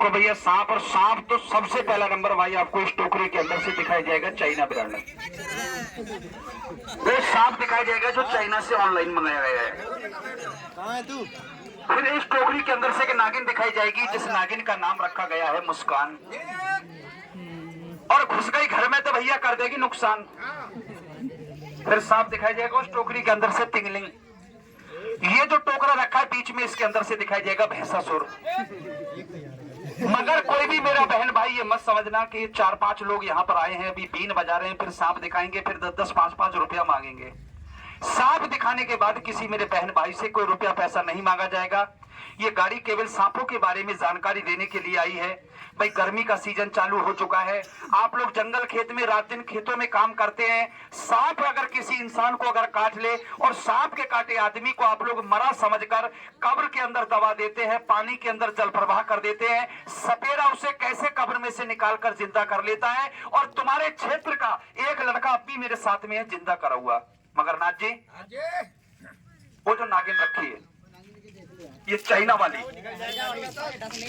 देखो भैया सांप, और सांप तो सबसे पहला नंबर भाई आपको इस टोकरी के अंदर से दिखाई जाएगा चाइना ब्रांड। वो सांप दिखाई देगा जो चाइना से ऑनलाइन मंगाया गया है। कहाँ है तू? फिर इस टोकरी के अंदर से एक नागिन दिखाई जाएगी जिस नागिन का नाम रखा गया है मुस्कान, और घुस गई घर में तो भैया कर देगी नुकसान। फिर सांप दिखाई देगा उस टोकरी के अंदर से तिंगलिंग। ये जो टोकरा रखा है बीच में, इसके अंदर से दिखाई देगा भैंसासुर। मगर कोई भी मेरा बहन भाई ये मत समझना कि 4-5 लोग यहाँ पर आए हैं, अभी बीन बजा रहे हैं, फिर सांप दिखाएंगे, फिर 10-10, 5-5 रुपया मांगेंगे। सांप दिखाने के बाद किसी मेरे बहन भाई से कोई रुपया पैसा नहीं मांगा जाएगा। ये गाड़ी केवल सांपों के बारे में जानकारी देने के लिए आई है। भाई गर्मी का सीजन चालू हो चुका है, आप लोग जंगल खेत में रात दिन खेतों में काम करते हैं। सांप अगर किसी इंसान को अगर काट ले, और सांप के काटे आदमी को आप लोग मरा समझकर कब्र के अंदर दबा देते हैं, पानी के अंदर जल प्रवाह कर देते हैं। सपेरा उसे कैसे कब्र में से निकालकर जिंदा कर लेता है। और तुम्हारे क्षेत्र का एक लड़का अब भी मेरे साथ में है, जिंदा करा हुआ। मगर नाथ जी, वो जो नागिन रखी है ये चाइना वाली,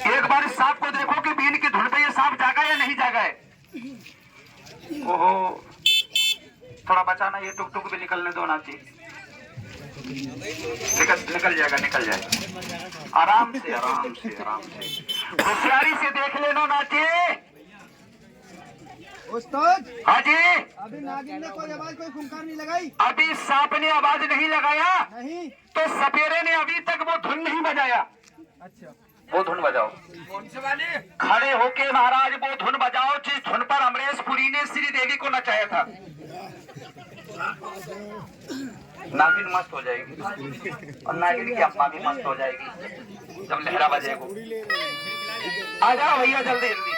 एक बार इस सांप को देखो कि बीन की धुन पे ये सांप जागा या नहीं जागा है। ओहो, थोड़ा बचाना, ये टुक टुक भी निकलने दो नाथ जी। निकल जाएगा, निकल जाएगा, आराम से आराम से आराम से, होशियारी से देख लेना नाथ जी। उस्ताद, हाँ जी, अभी नागिन ने कोई आवाज, कोई फुंकार नहीं लगाई? अभी सांप ने आवाज नहीं लगाया नहीं तो सपेरे ने अभी तक वो धुन नहीं बजाया। अच्छा, वो धुन बजाओ। कौन से वाले? खड़े होके महाराज वो धुन बजाओ जिस धुन पर अमरीश पुरी ने श्री देवी को नचाया था। नागिन मस्त हो जाएगी, और नागिन की अम्मा भी मस्त हो जाएगी जब लहरा बजेगा। आ जाओ भैया, जल्दी जल्दी।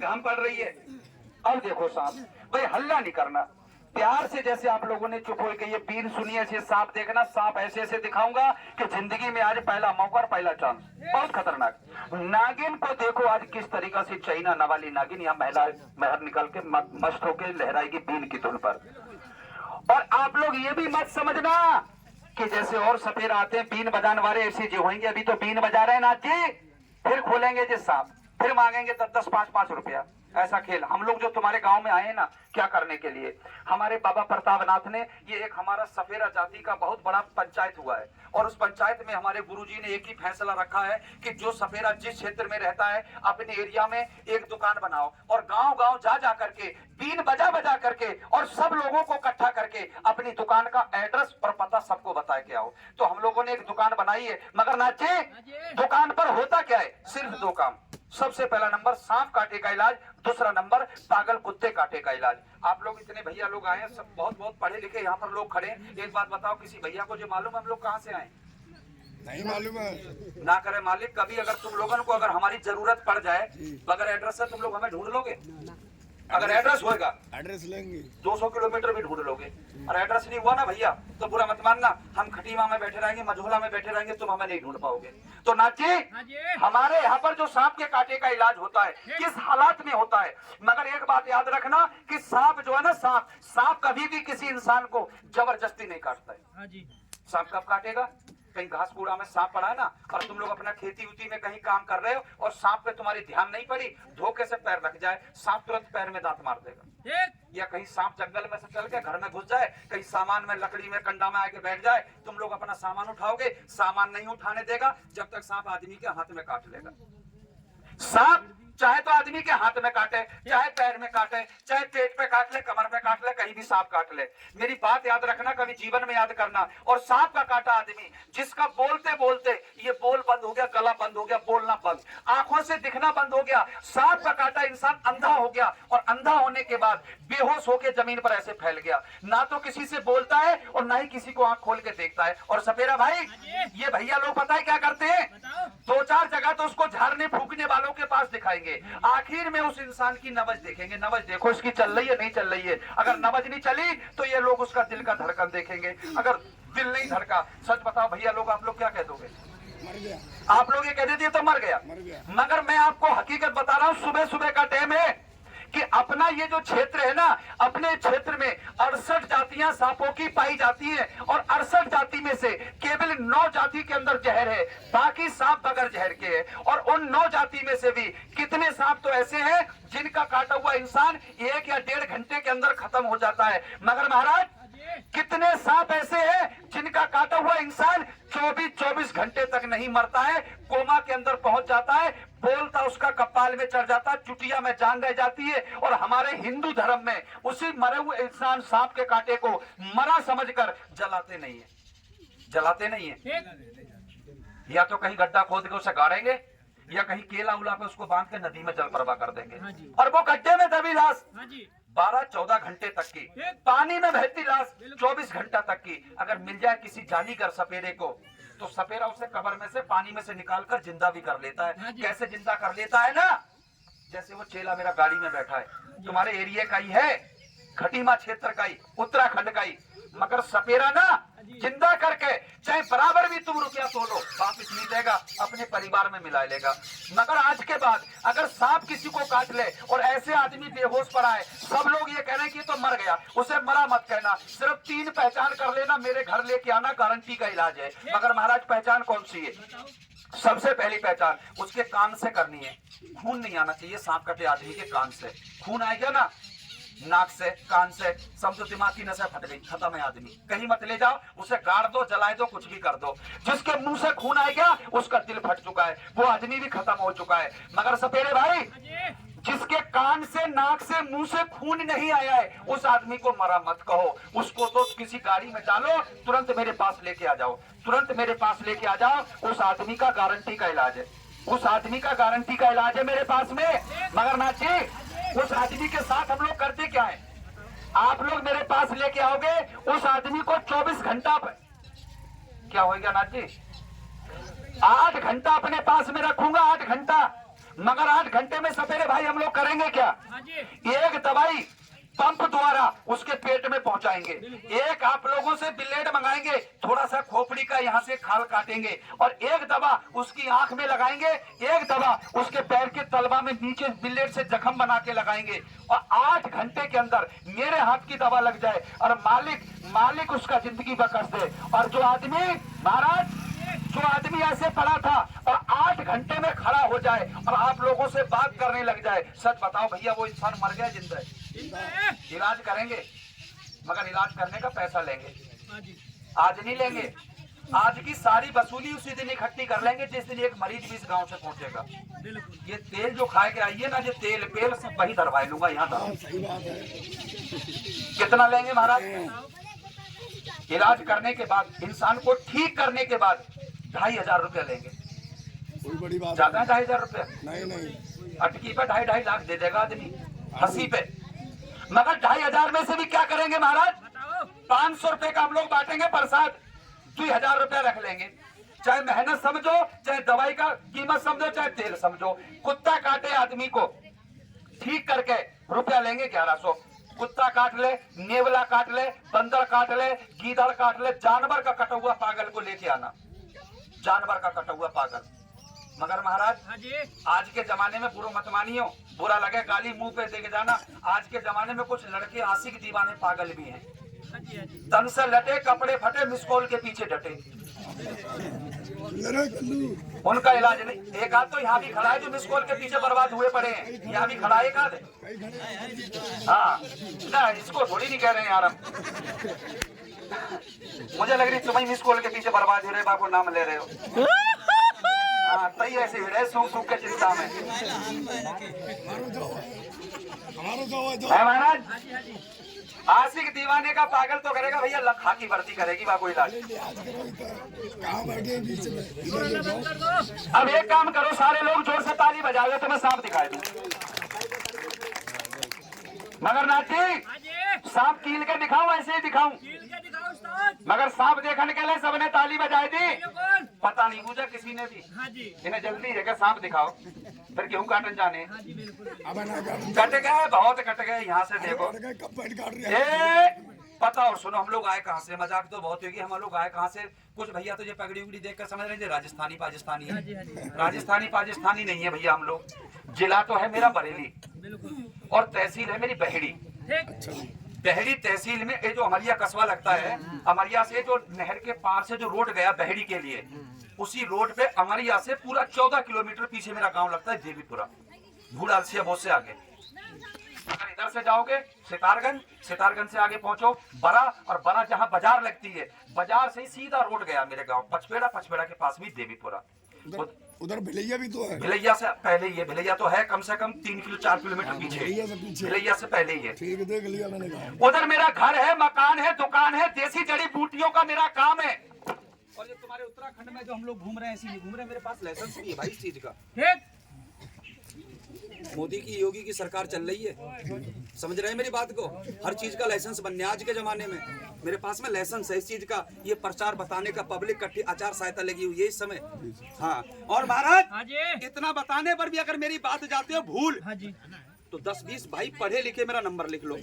घाम पड़ रही है। अब देखो सांप, भाई हल्ला नहीं करना, प्यार से जैसे आप लोगों ने चुप हो गई, ये पीर सुनिए, ऐसे सांप देखना, सांप ऐसे ऐसे दिखाऊंगा कि जिंदगी में आज पहला मौका और पहला चांस, बहुत खतरनाक। नागिन को देखो आज किस तरीका से चाइना नवाली नागिन यहाँ महिला महर निकल के मस्त होके लहराएगी बीन की धुन पर। और आप लोग ये भी मत समझना कि जैसे और सपेरा आते हैं बीन बजाने वाले ऐसे जो होंगे, अभी तो बीन बजा रहे हैं नाथ जी, फिर खोलेंगे जिस सांप, फिर मांगेंगे 10-10, 5-5 रुपया। ऐसा खेल हम लोग जो तुम्हारे गांव में आए ना क्या करने के लिए, हमारे बाबा प्रतापनाथ ने, ये एक हमारा सफेरा जाति का बहुत बड़ा पंचायत हुआ है, और उस पंचायत में हमारे गुरुजी ने एक ही फैसला रखा है कि जो सफेरा जिस क्षेत्र में रहता है अपने एरिया में एक दुकान बनाओ, और गांव गांव जा जा करके बीन बजा बजा करके और सब लोगों को इकट्ठा करके अपनी दुकान का एड्रेस और पता सबको बता के आओ। तो हम लोगों ने एक दुकान बनाई है। मगर नाथ जी, दुकान पर होता क्या है, सिर्फ 2 काम। सबसे पहला नंबर सांप काटे का इलाज, दूसरा नंबर पागल कुत्ते काटे का इलाज। आप लोग इतने भैया लोग आए हैं, सब बहुत बहुत पढ़े लिखे यहाँ पर लोग खड़े हैं। एक बात बताओ, किसी भैया को जो मालूम है हम लोग कहाँ से आए? नहीं मालूम है। ना करे मालिक, कभी अगर तुम लोगों को अगर हमारी जरूरत पड़ जाए, अगर एड्रेस है तुम लोग हमें ढूंढ लोगे? अगर एड्रेस होएगा एड्रेस लेंगे 200 किलोमीटर भी ढूंढ लोगे, और एड्रेस नहीं हुआ ना भैया तो बुरा मत मानना, हम खटीमा में बैठे रहेंगे, मझोला में बैठे रहेंगे, तुम हमें नहीं ढूंढ पाओगे। तो नाथ जी, हमारे यहाँ पर जो सांप के कांटे का इलाज होता है किस हालात में होता है, मगर एक बात याद रखना कि सांप जो है ना, सांप कभी भी किसी इंसान को जबरदस्ती नहीं काटता है। सांप कब काटेगा? कहीं घास कूड़ा में सांप पड़ा है ना, और तुम लोग अपना खेती उती में कहीं काम कर रहे हो और सांप पे तुम्हारी ध्यान नहीं पड़ी, धोखे से पैर रख जाए, सांप तुरंत पैर में दांत मार देगा। या कहीं सांप जंगल में से चल के घर में घुस जाए, कहीं सामान में, लकड़ी में, कंडा में आके बैठ जाए, तुम लोग अपना सामान उठाओगे, सामान नहीं उठाने देगा जब तक सांप आदमी के हाथ में काट लेगा। सांप चाहे तो आदमी के हाथ में काटे, चाहे पैर में काटे, चाहे पेट पे काट ले, कमर में काट ले, कहीं भी सांप काट ले, मेरी बात याद रखना, कभी जीवन में याद करना। और सांप का काटा आदमी जिसका बोलते बोलते ये बोल बंद हो गया, गला बंद हो गया, बोलना बंद, आंखों से दिखना बंद हो गया, सांप का काटा इंसान अंधा हो गया, और अंधा होने के बाद बेहोश होकर जमीन पर ऐसे फैल गया, ना तो किसी से बोलता है और ना ही किसी को आंख खोल के देखता है। और सपेरा भाई, ये भैया लोग पता है क्या करते हैं, 2-4 जगह तो उसको झाड़ने फूकने वालों के पास दिखाएंगे, आखिर में उस इंसान की नबज देखेंगे, नबज देखो इसकी चल रही है नहीं चल रही है, अगर नबज नहीं चली तो ये लोग उसका दिल का धड़कन देखेंगे, अगर दिल नहीं धड़का, सच बताओ भैया लोग, आप लोग क्या कह दोगे? मर गया, आप लोग ये कह देते तो मर गया। मगर मैं आपको हकीकत बता रहा हूं, सुबह सुबह का टाइम है कि अपना ये जो क्षेत्र है ना, अपने क्षेत्र में 68 जातियां सांपों की पाई जाती हैं, और 68 जाति में से केवल 9 जाति के अंदर जहर है, बाकी सांप बगैर जहर के है। और उन 9 जाति में से भी कितने सांप तो ऐसे हैं जिनका काटा हुआ इंसान 1 या 1.5 घंटे के अंदर खत्म हो जाता है, मगर महाराज कितने सांप ऐसे हैं जिनका काटा हुआ इंसान 24 घंटे तक नहीं मरता है, कोमा के अंदर पहुंच जाता है, बोलता उसका कपाल में चढ़ जाता है, चुटिया में जान रह जाती है। और हमारे हिंदू धर्म में उसी मरे हुए इंसान सांप के कांटे को मरा समझकर जलाते नहीं है, जलाते नहीं है, या तो कहीं गड्ढा खोद के उसे गाड़ेंगे, या कहीं केला उला पे उसको बांध के नदी में जल प्रवाह कर देंगे, और वो गड्ढे में दबी लाश 12-14 घंटे तक की, पानी में बहती लाश 24 घंटा तक की अगर मिल जाए किसी जानीगर सपेरे को, तो सपेरा उसे कब्र में से, पानी में से निकालकर जिंदा भी कर लेता है। कैसे जिंदा कर लेता है ना, जैसे वो चेला मेरा गाड़ी में बैठा है, तुम्हारे एरिया का ही है, खटीमा क्षेत्र का ही, उत्तराखंड का ही, मगर सपेरा ना जिंदा करके चाहे बराबर भी तुम रुपया तोलो वापिस नहीं देगा, अपने परिवार में मिला लेगा। मगर आज के बाद अगर सांप किसी को काट ले और ऐसे आदमी बेहोश पड़ा है, सब लोग ये कह रहे हैं कि तो मर गया, उसे मरा मत कहना, सिर्फ 3 पहचान कर लेना, मेरे घर लेके आना, गारंटी का इलाज है। मगर महाराज पहचान कौन सी है? सबसे पहली पहचान उसके कान से करनी है, खून नहीं आना चाहिए सांप कटे आदमी के कान से, खून आएगा ना नाक से, कान से, समझो दिमाग की नसें फट गई, खत्म है आदमी, कहीं मत ले जाओ, उसे गाड़ दो, जलाए दो, कुछ भी कर दो, जिसके मुंह से खून आ गया उसका दिल फट चुका है, वो आदमी भी खत्म हो चुका है। मगर सपेरे भाई, जिसके कान से, नाक से, मुंह से खून नहीं आया है, उस आदमी को मरा मत कहो, उसको तो किसी गाड़ी में डालो, तुरंत मेरे पास लेके आ जाओ, तुरंत मेरे पास लेके आ जाओ, उस आदमी का गारंटी का इलाज है, उस आदमी का गारंटी का इलाज है मेरे पास में। मगर नाथ जी, उस आदमी के साथ हम लोग करते क्या है, आप लोग मेरे पास लेके आओगे, उस आदमी को 24 घंटा क्या होगा नाथ जी, 8 घंटा अपने पास में रखूंगा, 8 घंटा, मगर 8 घंटे में सपेरे भाई हम लोग करेंगे क्या, एक दवाई पंप द्वारा उसके पेट में पहुंचाएंगे, एक आप लोगों से ब्लेड मंगाएंगे, थोड़ा सा खोपड़ी का यहाँ से खाल काटेंगे, और एक दवा उसकी आंख में लगाएंगे, एक दवा उसके पैर के तलवा में नीचे ब्लेड से जख्म बना के लगाएंगे, और 8 घंटे के अंदर मेरे हाथ की दवा लग जाए और मालिक उसका जिंदगी बकस दे। और जो आदमी महाराज, जो आदमी ऐसे पड़ा था और 8 घंटे में खड़ा हो जाए और आप लोगों से बात करने लग जाए, सच बताओ भैया वो इंसान मर गया जिंदा है? इलाज करेंगे, मगर इलाज करने का पैसा लेंगे, आज नहीं लेंगे, आज की सारी वसूली उसी दिन इकट्ठी कर लेंगे जिस दिन एक मरीज भी इस गांव से पहुंचेगा। ये तेल जो खाए के आइए ना, ये तेल पेल सब वही धरवाई लूंगा यहाँ तक। कितना लेंगे महाराज? इलाज करने के बाद, इंसान को ठीक करने के बाद 2500 रुपया लेंगे। कोई बड़ी बात ज्यादा 2500 रुपया नहीं, अटकी पे 2.5 लाख दे देगा आदमी हंसी पे। मगर 2500 में से भी क्या करेंगे महाराज, 500 रुपए का हम लोग बांटेंगे प्रसाद, 2000 रुपया रख लेंगे, चाहे मेहनत समझो, चाहे दवाई का कीमत समझो, चाहे तेल समझो। कुत्ता काटे आदमी को ठीक करके रुपया लेंगे 1100। कुत्ता काट ले, नेवला काट ले, बंदर काट ले, गीदड़ काट ले, जानवर का कटा हुआ पागल को लेके आना, जानवर का कटा हुआ पागल। मगर महाराज आज के जमाने में बुरा मत मानियो, बुरा लगे गाली मुंह पे दे के जाना। आज के जमाने में कुछ लड़के आशिक दीवाने पागल भी हैं, तन से लटे कपड़े फटे मिसकॉल के पीछे डटे, उनका इलाज नहीं। एक आध तो यहाँ भी खड़ा है जो मिसकॉल के पीछे बर्बाद हुए पड़े हैं, यहाँ भी खड़ा है एक आध। हाँ ना, इसको थोड़ी नहीं कह रहे हैं यार हम। मुझे लग रही तुम्हें मिसकॉल के पीछे बर्बाद हो रहे, बाबू नाम ले रहे हो। हाँ सही ऐसे ही सूख सूख के चिंता में है महाराज। आशिक दीवाने का पागल तो करेगा भैया, लखा की भर्ती करेगी बा कोई इलाज। अब एक काम करो, सारे लोग जोर से ताली बजाओ तो मैं सांप दिखाई दूं। मगर नाथ जी सांप कील के दिखाऊं ऐसे ही दिखाऊं? मगर सांप देखने के लिए सबने ताली बजाई दी, पता नहीं पूछा किसी ने भी। इन्हें जल्दी है कि सांप दिखाओ, फिर गेहूं काटन जाने। कट गए, बहुत कट गए। यहाँ से देखो पता और सुनो, हम लोग आए कहाँ से? मजाक तो बहुत होगी, हम लोग आए कहाँ से? कुछ भैया तो ये पगड़ी उगड़ी देख कर समझ रहे थे राजस्थानी पाकिस्तानी है। राजस्थानी पाकिस्तानी नहीं है भैया हम लोग। जिला तो है मेरा बरेली और तहसील है मेरी बहेड़ी। बहेड़ी तहसील में ये जो अमरिया कस्बा लगता है, अमरिया से जो नहर के पार से जो रोड गया बहेड़ी के लिए, उसी रोड पे अमरिया से पूरा 14 किलोमीटर पीछे मेरा गांव लगता है देवीपुरा, भूड़ाल से बहुत से आगे। अगर इधर से जाओगे सितारगंज, सितारगंज से आगे पहुंचो बरा, और बरा जहाँ बाजार लगती है, बाजार से ही सीधा रोड गया मेरे गांव पचपेड़ा, पचपेड़ा के पास भी देवीपुरा। उधर भिलैया भी तो है। भिलैया से पहले ही है, भिलैया तो है कम से कम 3-4 किलोमीटर पीछे, भिलैया से पहले ही है। ठीक देख लिया मैंने कहा। उधर मेरा घर है, मकान है, दुकान है, देसी जड़ी बूटियों का मेरा काम है। और ये तुम्हारे उत्तराखंड में जो हम लोग घूम रहे हैं ऐसे नहीं घूम रहे, मेरे पास लाइसेंस भी है भाई इस चीज का। मोदी की योगी की सरकार चल रही है, समझ रहे हैं मेरी बात को? हर चीज का लाइसेंस बनने आज के जमाने में मेरे पास में लाइसेंस है इस चीज का। ये प्रचार बताने का, पब्लिक कट्टी आचार संहिता लगी हुई है इस समय। हाँ और महाराज इतना बताने पर भी अगर मेरी बात जाते हो भूल तो 10-20 भाई पढ़े लिखे मेरा नंबर लिख लो।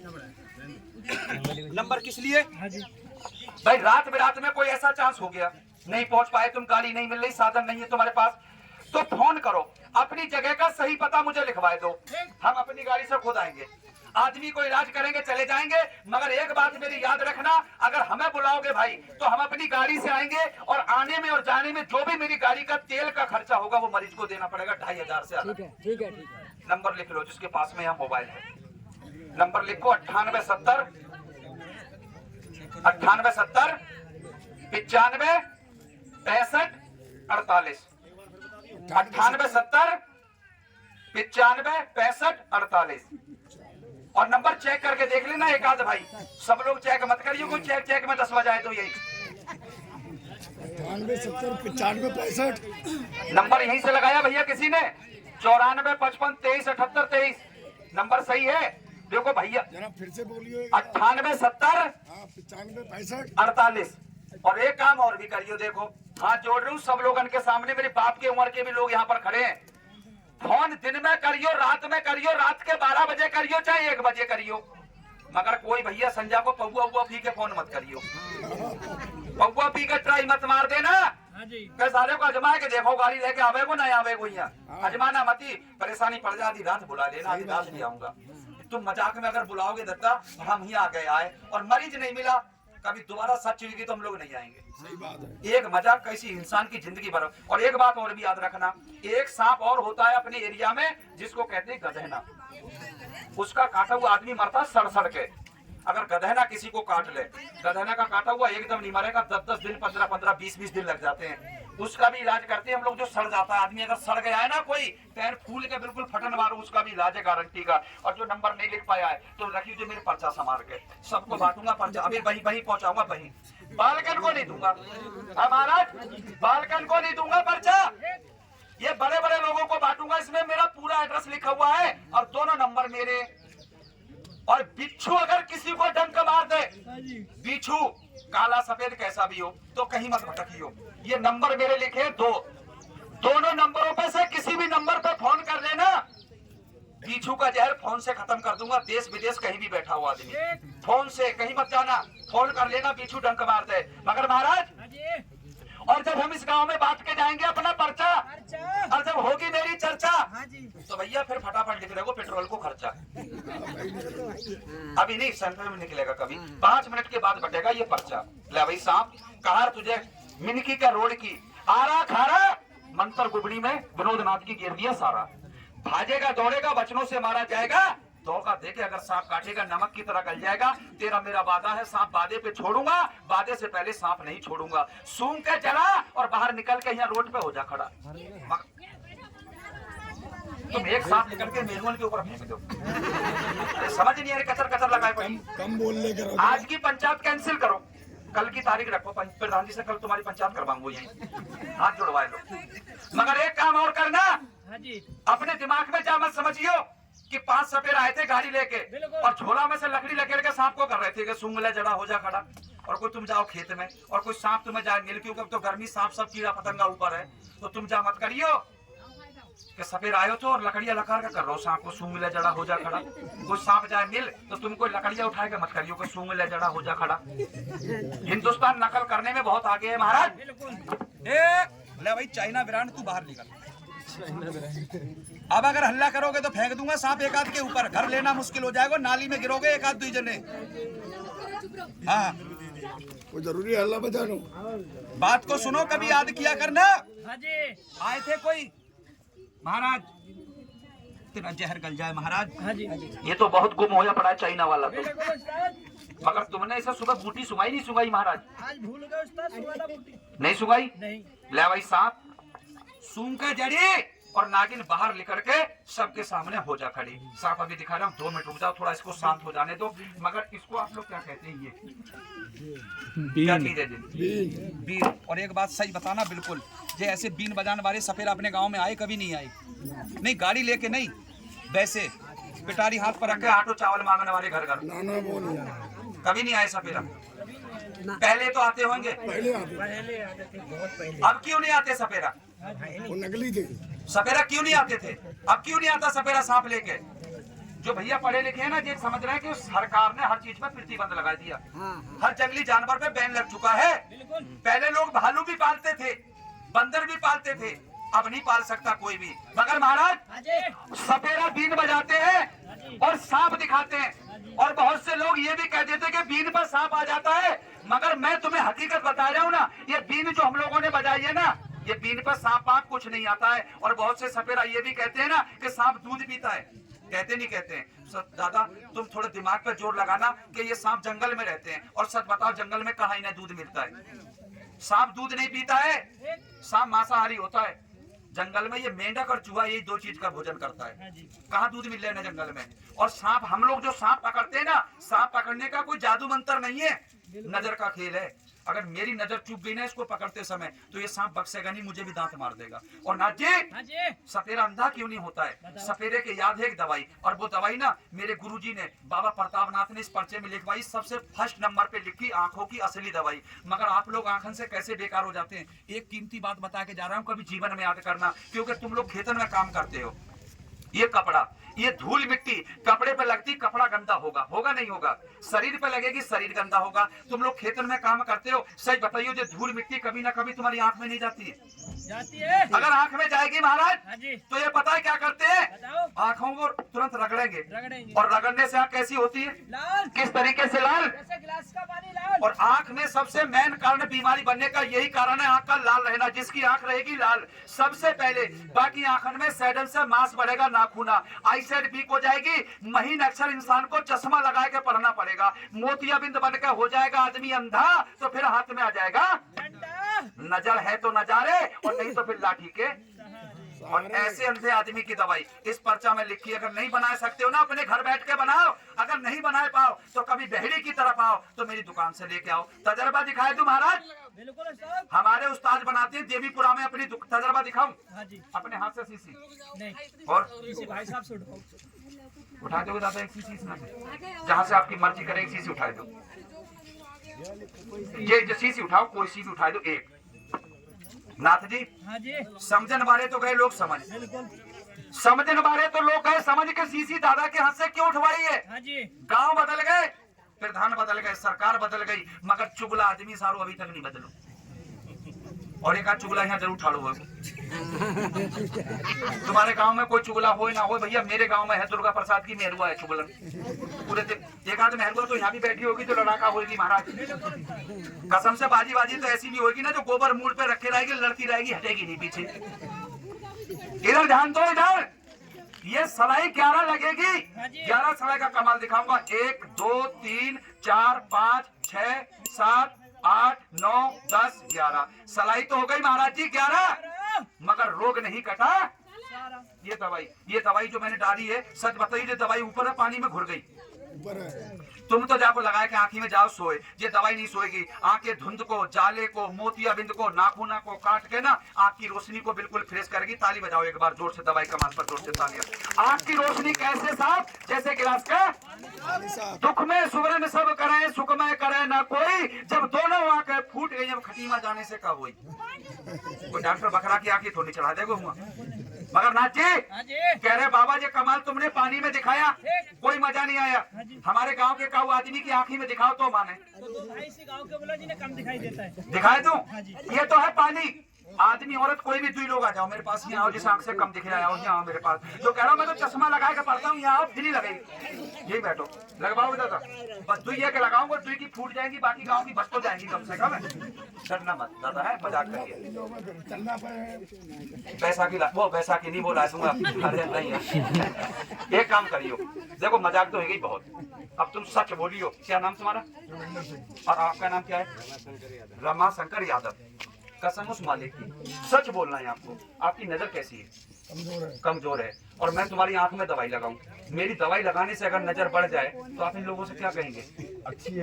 नंबर किस लिए भाई? रात बिरात में कोई ऐसा चांस हो गया, नहीं पहुंच पाए तुम, गाड़ी नहीं मिल रही, साधन नहीं है तुम्हारे पास, तो फोन करो, अपनी जगह का सही पता मुझे लिखवाए दो, हम अपनी गाड़ी से खुद आएंगे, आदमी को इलाज करेंगे, चले जाएंगे। मगर एक बात मेरी याद रखना, अगर हमें बुलाओगे भाई तो हम अपनी गाड़ी से आएंगे, और आने में और जाने में जो भी मेरी गाड़ी का तेल का खर्चा होगा वो मरीज को देना पड़ेगा 2500 से। ठीक है। नंबर लिख लो जिसके पास में यहाँ मोबाइल है, नंबर लिखो 9870 95 65 48 9870 95 65 48। और नंबर चेक करके देख लेना एक आध भाई, सब लोग चेक मत करिए, कोई चेक में 10 बजाए तो यही 9870 95 65। नंबर यहीं से लगाया भैया किसी ने, 94 55 23 78 23। नंबर सही है देखो भैया, जरा फिर से बोलिए। 9870 95 65 48। और एक काम और भी करियो, देखो हाथ जोड़ रही हूँ सब लोगन के सामने, मेरे बाप के उम्र के भी लोग यहाँ पर खड़े हैं। फोन दिन में करियो, रात में करियो, रात के 12 बजे करियो, चाहे 1 बजे करियो, मगर कोई भैया संजा को पौआ हुआ पी के फोन मत करियो। पौआ पी के ट्राई मत मार देना, सारे को अजमा के देखो, गाड़ी लेके आवे को नहीं आवे को, यहाँ अजमाना मती, परेशानी पड़ जाती, रात बुला लेना, आधी रात नहीं आऊंगा। तुम मजाक में अगर बुलाओगे दत्ता, हम ही आ गए आए और मरीज नहीं मिला, कभी दोबारा सच हुई तो हम लोग नहीं आएंगे। सही बात है। एक मजाक कैसी इंसान की जिंदगी भर। और एक बात और भी याद रखना, एक सांप और होता है अपने एरिया में जिसको कहते हैं गधेना, उसका काटा हुआ आदमी मरता सड़ सड़ के। अगर गधेना किसी को काट ले, गधेना का काटा हुआ एकदम नहीं मरेगा, 10-10 दिन 15-15 20-20 दिन लग जाते हैं, उसका भी इलाज करते हैं हम लोग। जो सड़ जाता है आदमी, अगर सड़ गया है ना कोई, पैर फूल के बिल्कुल फटन मारो, उसका भी इलाज है गारंटी का। और जो नंबर नहीं लिख पाया है तो रखिए जो मेरे पर्चा संभाल के, सबको बांटूंगा पर्चा, अभी वही पहुंचाऊंगा, वही बालकन को नहीं दूंगा। महाराज बालकन को नहीं दूंगा पर्चा, ये बड़े बड़े लोगों को बांटूंगा, इसमें मेरा पूरा एड्रेस लिखा हुआ है और दोनों नंबर मेरे। और बिच्छू अगर किसी को डंक मार दे, बिच्छू काला सफेद कैसा भी हो, तो कहीं मत भटकियो। ये नंबर मेरे लिखे दोनों नंबरों पे से किसी भी नंबर पे फोन कर लेना, बिच्छू का जहर फोन से खत्म कर दूंगा। देश विदेश कहीं भी बैठा हुआ आदमी, फोन से कहीं मत जाना, फोन कर लेना, बिच्छू डंक मार दे। मगर महाराज, और जब हम इस गांव में बांट के जाएंगे अपना पर्चा, और जब होगी मेरी चर्चा, तो भैया फिर फटाफट लिख देगो पेट्रोल को खर्चा। अभी नहीं, सेंटर में निकलेगा कभी, 5 मिनट के बाद बटेगा ये पर्चा। ले भाई साहब, कहा तुझे मिनकी का रोड की आरा खारा, मंत्र गुबड़ी में विनोद नाथ की गिर दिया सारा। भागेगा दौड़ेगा, बचनों से मारा जाएगा, धोखा देके अगर सांप काटेगा नमक की तरह गल जाएगा। तेरा मेरा वादा है, सांप वादे पे छोड़ूंगा, वादे से पहले सांप नहीं छोड़ूंगा। सूंघ के चला और बाहर निकल के यहाँ रोड पे हो जा खड़ा। तुम एक सांप निकल के मेनुअल के ऊपर फेंक दो, समझ नहीं आ रही, कचर कचर लगाए पड़ी। कम बोलने करो। आज की पंचायत कैंसिल करो, कल की तारीख रखो, प्रधान जी से कल तुम्हारी पंचायत करवाऊंगा यही, हाथ जुड़वाए लो। मगर एक काम और करना, अपने दिमाग में जा मत समझियो कि 5 सपेरा आए थे गाड़ी लेके और झोला में से लकड़ी लकेड़ के सांप को कर रहे थे कि सूंघ ले जड़ा हो जा खड़ा। और कोई तुम जाओ खेत में और कोई सांप तुम्हें जाए मिल के ऊपर, तो गर्मी सांप सब कीड़ा पतंगा ऊपर है, तो तुम जा मत करियो कि सपेरा आयो तो और लकड़ियां लकार के कर रहो सांप को, सूंघ ले जड़ा हो जा खड़ा। कोई सांप जाए मिल तो तुम कोई लकड़ियां उठा के मत करियो कि सूंघ ले जड़ा हो जा खड़ा। हिंदुस्तान नकल करने में बहुत आगे है महाराज। ले भाई चाइना ब्रांड, तू बाहर निकल। अब अगर हल्ला करोगे तो फेंक दूंगा सांप एक आध के ऊपर, घर लेना मुश्किल हो जाएगा, नाली में गिरोगे एक आध 2 जने। हाँ, वो जरूरी है हल्ला बजानो। बात को सुनो, कभी याद किया करना। आए थे कोई महाराज, तेरा जहर गल जाए महाराज। ये तो बहुत गुम होया पड़ा है चाइना वाला तो। मगर तुमने इसे सुबह बूटी सुगाई नहीं सुगाई महाराज? आज भूल गए उस्ताद, नहीं सुगाई? नहीं। ले भाई सांप सूंघ के जड़ी और नागिन बाहर निकल के सबके सामने हो जा खड़ी। सांप अभी दिखा रहा हूँ, 2 मिनट रुक जाओ, थोड़ा इसको शांत हो जाने दो। मगर इसको आप लोग क्या कहते हैं? ये क्या चीज है? बीन। और एक बात सही बताना बिल्कुल, जे ऐसे बीन बजाने वाले सपेरा अपने गांव में आए कभी नहीं आए? नहीं, गाड़ी लेके नहीं, वैसे पिटारी हाथ पर रख के आटो चावल मांगने वाले घर घर नाना बोल कभी नहीं आए सपेरा? पहले तो आते होंगे, पहले आते थे, बहुत पहले। अब क्यों नहीं आते सपेरा? वो नकली थे। सपेरा क्यों नहीं आते थे? अब क्यों नहीं आता सपेरा सांप लेके? जो भैया पढ़े लिखे हैं ना, ये समझ रहे हैं कि सरकार ने हर चीज पर प्रतिबंध लगा दिया। हर जंगली जानवर पे बैन लग चुका है। पहले लोग भालू भी पालते थे, बंदर भी पालते थे, अब नहीं पाल सकता कोई भी। मगर महाराज सपेरा बीन बजाते हैं और सांप दिखाते हैं, और बहुत से लोग ये भी कह देते कि बीन पर सांप आ जाता है। मगर मैं तुम्हें हकीकत बता रहा हूँ ना, ये बीन जो हम लोगों ने बजाई है ना, ये बीन पर सांप आंख कुछ नहीं आता है। और बहुत से सपेरा ये भी कहते हैं ना कि सांप दूध पीता है। कहते नहीं कहते हैं? दादा तुम थोड़ा दिमाग पे जोर लगाना कि ये सांप जंगल में रहते हैं, और सच बताओ जंगल में कहाँ इन्हें दूध मिलता है? सांप दूध नहीं पीता है, सांप मांसाहारी होता है। जंगल में ये मेंढक और चूहा, यही 2 चीज का भोजन करता है। कहाँ दूध मिल रहा है जंगल में? और सांप, हम लोग जो सांप पकड़ते हैं ना, सांप पकड़ने का कोई जादू मंत्र नहीं है, नजर का खेल है। अगर मेरी नजर चूक गई ना इसको पकड़ते समय, तो ये सांप बक्सेगा नहीं, मुझे भी दांत मार देगा। और नाथ जी, सपेरा अंधा क्यों नहीं होता है? सपेरे के याद है एक दवाई, और वो दवाई ना मेरे गुरुजी ने, बाबा प्रतापनाथ ने इस पर्चे में लिखवाई, सबसे फर्स्ट नंबर पे लिखी, आंखों की असली दवाई। मगर आप लोग आंखन से कैसे बेकार हो जाते हैं। एक कीमती बात बता के जा रहा हूँ, कभी जीवन में याद करना, क्योंकि तुम लोग खेतन में काम करते हो। ये कपड़ा, ये धूल मिट्टी कपड़े पे लगती, कपड़ा गंदा होगा? होगा नहीं होगा? शरीर पे लगेगी, शरीर गंदा होगा। तुम लोग खेतन में काम करते हो, सच बताइए, जो धूल मिट्टी कभी ना कभी तुम्हारी आंख में नहीं जाती है? जाती है। अगर आंख में जाएगी महाराज, तो ये पता है क्या करते हैं? बताओ। आंखों को तुरंत रगड़ेंगे, रगड़ेंगे। और रगड़ने से आंख कैसी होती है? लाल। किस तरीके से लाल? जैसे गिलास का पानी लाल। और आंख में सबसे मेन कारण बीमारी बनने का यही कारण है, आंख का लाल रहना। जिसकी आंख रहेगी लाल सबसे पहले, बाकी आंखन में सैडन से मांस बढ़ेगा, नाखूना, आईसाइट वीक हो जाएगी, महीन अक्षर इंसान को चश्मा लगा के पढ़ना पड़ेगा, मोतियाबिंद बनकर हो जाएगा आदमी अंधा, तो फिर हाथ में आ जाएगा नजर है तो नजारे, और नहीं तो फिर लाठी के। और ऐसे अंधे आदमी की दवाई इस पर्चा में लिखी। अगर नहीं बना सकते हो ना, अपने घर बैठ के बनाओ। अगर नहीं बना पाओ तो कभी बहरी की तरफ आओ, तो मेरी दुकान से लेके आओ। तजर्बा दिखाए तू महाराज? बिल्कुल साहब। हमारे उस्ताद बनाते हैं देवीपुरा में। अपनी तजर्बा दिखाऊं? अपने हाथ से सीसी नहीं, और भाई साहब से उठा दो दादा, एक सीसी इसमें से, जहाँ से आपकी मर्जी करे एक सीसी उठा दो। ये सीसी उठाओ, कोई सीसी उठा दो, एक। नाथ जी, हाँ जी, समझन वाले तो गए लोग समझ, समझ न पारे तो लोग कहे समझ के सीसी दादा के हाथ से क्यों उठवाई है। हाँ जी। गांव बदल गए, प्रधान बदल गए, सरकार बदल गई, मगर चुगला आदमी सारो अभी तक नहीं बदलो। और एक आध चुगला यहाँ जरूर ठाड़ो हो। तुम्हारे गांव में कोई चुगला हो ना हो भैया, मेरे गांव में है दुर्गा प्रसाद की मेहरुआ है चुगलन पूरे दिन। एक आध मेहरुआ तो यहाँ भी बैठी होगी तो लड़ाका होगी महाराज, कसम से बाजी बाजी तो ऐसी भी होगी ना जो गोबर मूड पे रखे रहेगी, लड़ती रहेगी, हटेगी नहीं पीछे। इधर ध्यान दो, इधर ये सलाई 11 लगेगी। 11 सलाई का कमाल दिखाऊंगा। 1 2 3 4 5 6 7 8 9 10 11 सलाई तो हो गई महाराज जी 11, मगर रोग नहीं कटा। ये दवाई जो मैंने डाली है, सच बताइए, दवाई ऊपर है पानी में घुर गई। ऊपर है। तुम तो जाको लगाए के आंखी में जाओ सोए, ये दवाई नहीं सोएगी। आंखें धुंध को, जाले को, मोतियाबिंद को, नाखूना को काट के ना आंख की रोशनी को बिल्कुल फ्रेश करेगी। ताली बजाओ एक बार जोर से, दवाई कमाल पर जोर से तालियां। आंख की रोशनी कैसे साफ, जैसे गिलास का दुख में सुवर्ण सब करे, सुख में करे ना कोई। जब दोनों आंखें फूट गई, अब खटीमा जाने से का हुई। कोई डॉक्टर बकरा की आंखें थोड़ी चढ़ा देगा हुआ। मगर नाथ जी कह रहे बाबा जी कमाल तुमने पानी में दिखाया, कोई मजा नहीं आया। हमारे गांव के काऊ आदमी की आंखी में दिखाओ तो माने। तो भाई से गांव के बोला जी ने कम दिखाई देता है। दिखाए दूं? ये तो है पानी। आदमी औरत कोई भी, 2 लोग आ जाओ मेरे पास, यहाँ आओ, जिस आंख से कम दिख रहा है यहाँ आओ मेरे पास। तो कह रहा हूँ मैं तो चश्मा लगा के पढ़ता हूँ, यहाँ आओ, फिर ही लगेगी। यही बैठो, लगवाओ दादा, बस 2 ये के लगाऊंगा, 2 की फूट जाएंगी, बाकी गाँव की बच तो जाएंगी कम से कम। डरना मत दादा, है मजाक करिए। चलना पड़े। पैसा की वो पैसा की नहीं बोला दूंगा, नहीं है। एक काम करियो, देखो मजाक तो है गई बहुत, अब तुम सच बोलियो। क्या नाम तुम्हारा और आपका नाम क्या है? रमा शंकर यादव। कसम उस मालिक की, सच बोलना है आपको। आपकी नजर कैसी है? कमजोर है। और मैं तुम्हारी आंख में दवाई लगाऊं, मेरी दवाई लगाने से अगर नजर बढ़ जाए तो आप इन लोगों से क्या कहेंगे?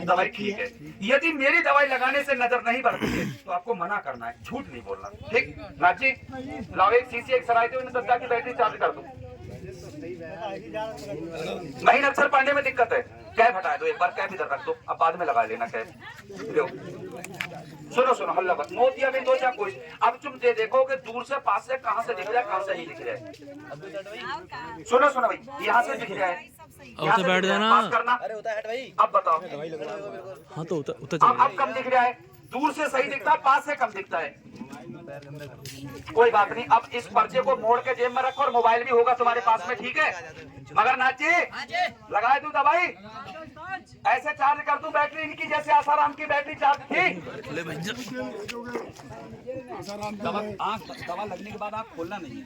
दवाई ठीक है। यदि मेरी दवाई लगाने से नजर नहीं बढ़ती है तो आपको मना करना है, झूठ नहीं बोलना। ठीक नाथ जी, लाओ एक शीशी, एक सराय दो, इन दद्दा की बैटरी चार्ज कर दूं। नहीं अक्सर पढ़ने में दिक्कत है, कैब हटा दो एक बार, कैब इधर रख दो, अब बाद में लगा लेना कैब। सुनो हल्ला बस, मोतिया में 2 4 कोई। अब तुम देखो कि दूर से पास से कहां से दिख रहा है, कहां से नहीं दिख रहा है। सुनो भाई, यहाँ से दिख रहा है, यहाँ से बैठ जाना, पास करना। अरे होता है भाई। अब बताओ, हाँ तो अब कम दिख रहा है, दूर से सही दिखता है, पास से कम दिखता है। कोई बात नहीं, अब इस पर्चे को मोड़ के जेब में रखो और मोबाइल भी होगा तुम्हारे पास में, ठीक है? मगर नाथ जी लगा दूं दवाई, ऐसे चार्ज कर दूं बैटरी इनकी जैसे आसाराम की बैटरी चार्ज थी। दवा लगने के बाद आप खोलना नहीं है,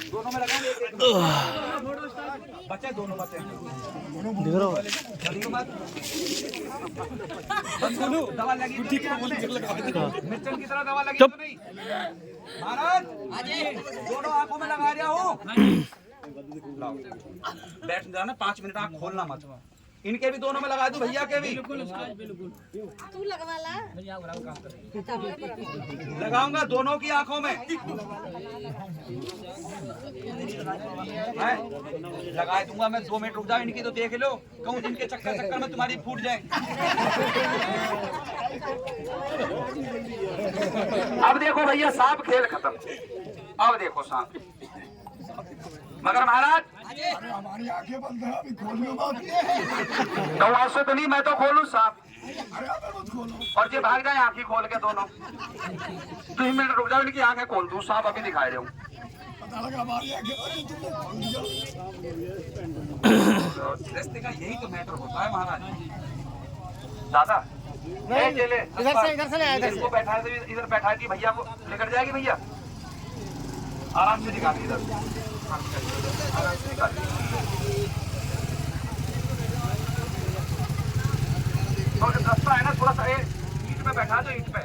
दोनों में लगाएंगे। बच्चे दोनों बच्चे दवा लगी, मिर्चन की तरह दवा लगी तो नहीं महाराज। दोनों आंखों में लगा रहा हूँ, बैठ जाना 5 मिनट, आंख खोलना मत। इनके भी दोनों में लगा दूं, भैया के भी तू लगवा ला। लगाऊंगा दोनों की आंखों में। लगा दूंगा मैं, 2 मिनट रुक जाओ, इनकी तो देख लो, कहूँ इनके चक्कर में तुम्हारी फूट जाए। अब देखो भैया, सांप खेल खत्म। अब देखो सांप, मगर महाराज हमारी आंखें बंद है, अभी खोलने बात। तो ऐसे तो नहीं, मैं तो खोलूं सांप। अरे अब मत खोलो। और ये भाग जाए आंखें खोल के दोनों। 2 मिनट रुक जाओ, इनकी आंखें खोल दूं, सांप अभी दिखाई रहे हूँ। पता लगा हमारी आंखें, अरे तुमने खोल दिया। रिश्ते का यही तो मैटर होता है महाराज। दादा इधर से ले आया, इसको बैठा है, इधर बैठा है कि भैया को लेकर जाएगी। भैया आराम से निकालिए, इधर आराम से निकालिए। रास्ता है ना थोड़ा सा, ईंट पे बैठा दो, ईंट पे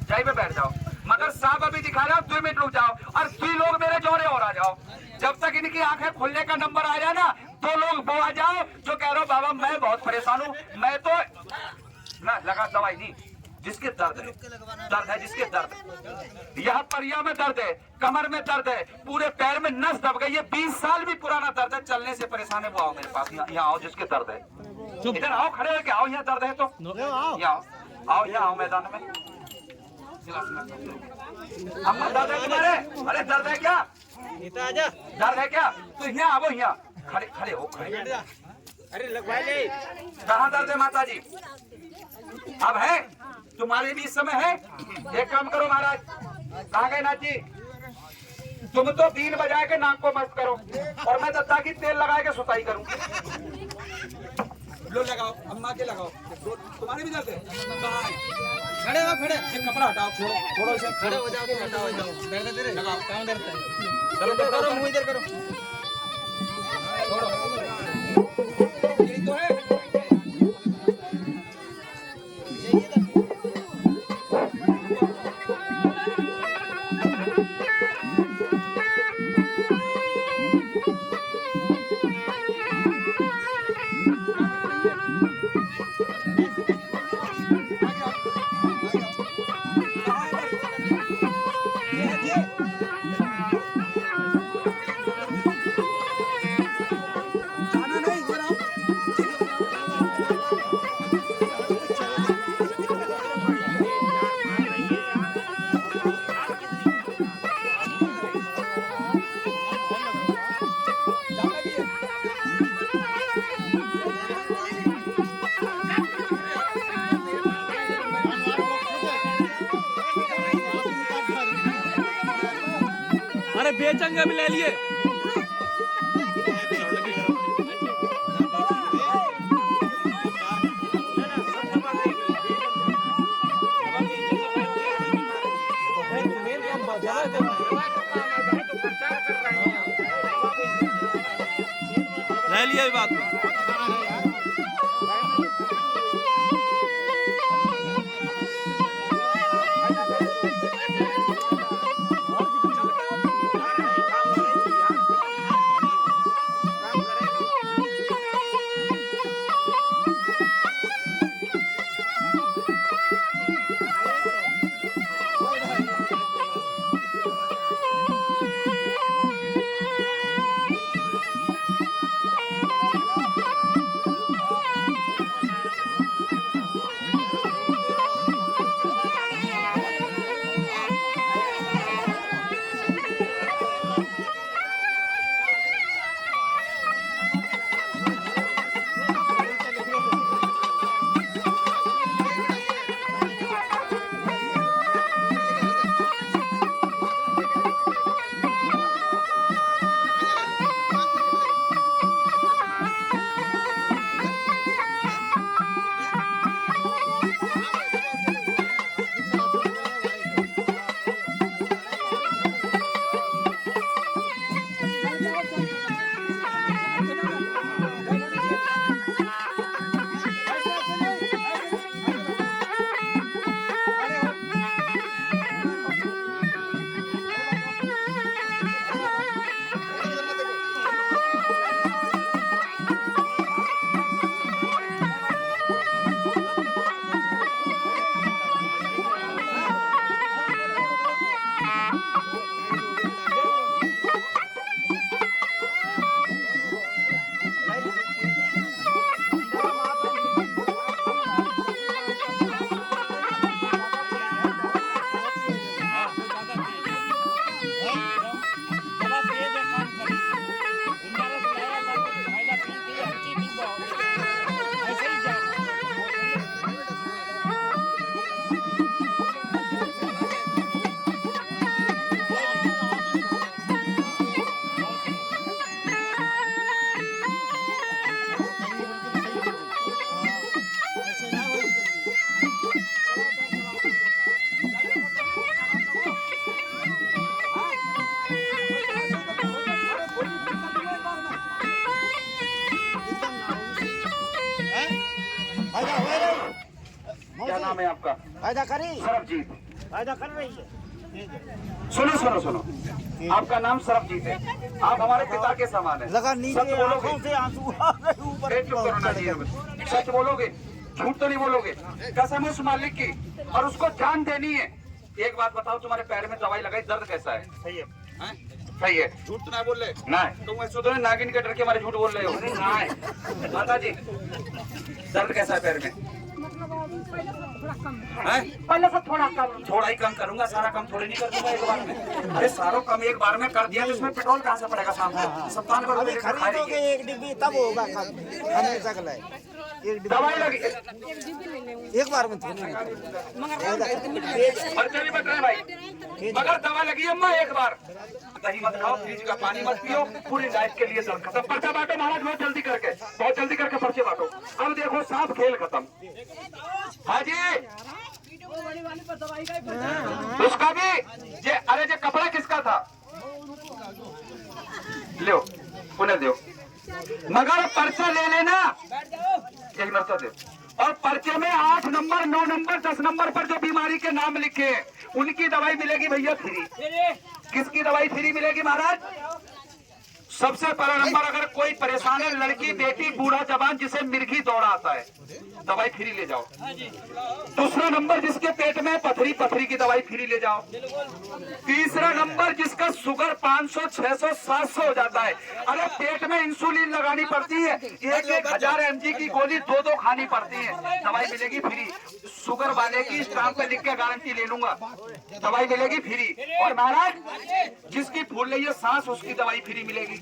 जाई पे बैठ जाओ। मगर सांप अभी दिखा रहा, 2 मिनट रुक जाओ और 3 लोग मेरे जोड़े और आ जाओ। जब तक इनकी आंखें खुलने का नंबर आ जाए ना, 2 लोग वो आ जाओ जो कह रहे हो बाबा मैं बहुत परेशान हूँ। मैं तो ना लगा दवाई नहीं, जिसके दर्द है जिसके दर्द, यहाँ परिया में दर्द है, कमर में दर्द है, पूरे पैर में नस दब गई है, 20 साल भी पुराना दर्द है, चलने से परेशान है, वो आओ मेरे पास, यहाँ आओ जिसके दर्द है। इधर आओ, खड़े होके आओ, यहाँ दर्द है तो यहाँ आओ, यहाँ आओ मैदान में। अम्मा दर्द है तुम्हारे? अरे दर्द है क्या? आजा दर्द है क्या? तो यहाँ आवो, यहाँ खड़े खड़े हो, खड़े। अरे लगवा ले कहाँ दर्द है माता जी? अब है तुम्हारे भी इस समय है। एक काम करो महाराज, कहाँ गए नाथ जी? तुम तो बीन बजा के नाक को मस्त करो और मैं दत्ता की तेल लगा के सुताई करूँ। लो लगाओ, अम्मा के लगाओ। तुम्हारे भी दर्द है? कहाँ है? खड़े हो खड़े ये कपड़ा हटाओ, छोड़ो छोड़ो इसे, खड़े हो जाओ हटाओ जाओ दर्द है तेरे लगाओ। कहाँ दर्द है चलो इधर करो मुंह इधर करो छोड़ो। यही तो है। अरे बेचंगे भी ले लिए। ले लिया ये बात में। क्या नाम है आपका? फायदा करी सरबजीत। फायदा कर रही है सुनो सुनो सुनो, आपका नाम सरबजीत है, आप हमारे पिता के समान है। लगा सच नीचे बोलोगे? आंखों से आंसू आ गए ऊपर चुप करो ना जी, सच बोलोगे? झूठ तो नहीं बोलोगे? कसम उस मालिक की, और उसको जान देनी है। एक बात बताओ, तुम्हारे पैर में दवाई लगाई, दर्द कैसा है? सही है हैं? सही है, झूठ तो ना बोल रहे? नहीं, तुम ऐसे तो नागिन के डर के हमारे झूठ बोल रहे हो। नहीं माता जी, दर्द कैसा है पैर में? पहले से थोड़ा कम, थोड़ा ही कम करूंगा, सारा कम थोड़ी नहीं कर दूंगा एक बार में। अरे सारो कम एक बार में कर दिया तो इसमें पेट्रोल कहाँ से पड़ेगा सामने? 57 करोड़ अभी खरीदोगे एक डिब्बी तब होगा हमेशा का एक दवाई लगी, एक बार में थोड़ी खर्चे भी बच रहे हैं भाई, मगर दवा लगी अम्मा एक बार। दही मत खाओ, फ्रिज का पानी मत पियो, पूरी लाइफ के लिए सब खत्म। पर्चा बांटो महाराज, बहुत जल्दी करके पर्चे बांटो। अब देखो साफ खेल खत्म। हाँ जी, उसका भी जे, अरे जे कपड़ा किसका था लो उन्हें दो, मगर पर्चा ले लेना, एक नर्सा दे। और पर्चे में 8 नंबर 9 नंबर 10 नंबर पर जो बीमारी के नाम लिखे हैं उनकी दवाई मिलेगी भैया फ्री। किसकी दवाई फ्री मिलेगी महाराज? सबसे पहला नंबर, अगर कोई परेशान है, लड़की बेटी बूढ़ा जवान जिसे मिर्गी दौड़ा आता है, दवाई फ्री ले जाओ। दूसरा नंबर, जिसके पेट में पथरी की दवाई फ्री ले जाओ। तीसरा नंबर, जिसका शुगर 500 600 700 हो जाता है, अरे पेट में इंसुलिन लगानी पड़ती है, 1000 mg की गोली 2 खानी पड़ती है, दवाई मिलेगी फ्री। शुगर वाले की स्टाम्प पे लिख के गारंटी ले लूंगा, दवाई मिलेगी फ्री। और महाराज जिसकी फूल रही है सांस, उसकी दवाई फ्री मिलेगी।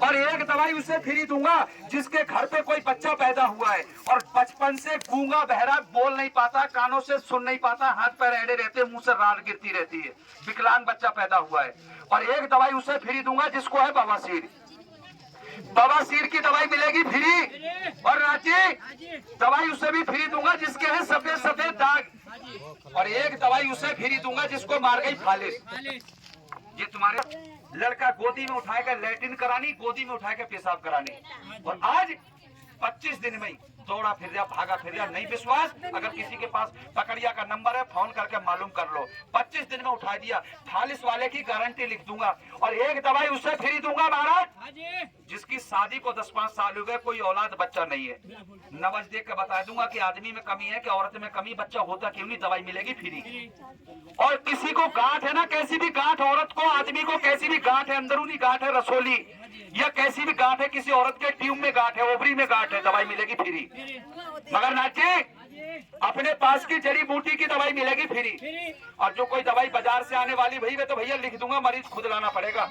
और एक दवाई उसे फ्री दूंगा जिसके घर पे कोई बच्चा पैदा हुआ है और बचपन से गूंगा बहरा, बोल नहीं पाता, कानों से सुन नहीं पाता, हाथ पैर ऐडे रहते, मुंह से राल गिरती रहती है, विकलांग बच्चा पैदा हुआ है। और एक दवाई उसे फ्री दूंगा जिसको है बवासीर, बवासीर की दवाई मिलेगी फ्री। और रांची दवाई उसे भी फ्री दूंगा जिसके है सफेद सफेद दाग। और एक दवाई उसे फ्री दूंगा जिसको मार गई फालिस। ये तुम्हारे लड़का गोदी में उठाएगा लैट्रिन करानी, गोदी में उठाएगा पेशाब करानी। और आज 25 दिन में दौड़ा फिर जा, भागा फिर जा। नहीं विश्वास? अगर किसी के पास पकड़िया का नंबर है, फोन करके मालूम कर लो। 25 दिन में उठा दिया। फालिस वाले की गारंटी लिख दूंगा। और एक दवाई उससे फ्री दूंगा महाराज जिसकी शादी को 10-5 साल हो गए, कोई औलाद बच्चा नहीं है। नवज देख के बता दूंगा कि आदमी में कमी है कि औरत में कमी, बच्चा होता क्यों नहीं, दवाई मिलेगी फ्री। और किसी को गांठ है ना, कैसी भी गांठ, औरत को आदमी को कैसी भी गांठ है, अंदरूनी गांठ है, रसोली या कैसी भी गांठ है, किसी औरत के ट्यूब में गांठ है, ओवरी में गांठ है, दवाई मिलेगी फ्री। मगर नाची अपने पास की जड़ी बूटी की दवाई मिलेगी फ्री। और जो कोई दवाई बाजार से आने वाली भई, वे तो भैया लिख दूंगा, मरीज खुद लाना पड़ेगा।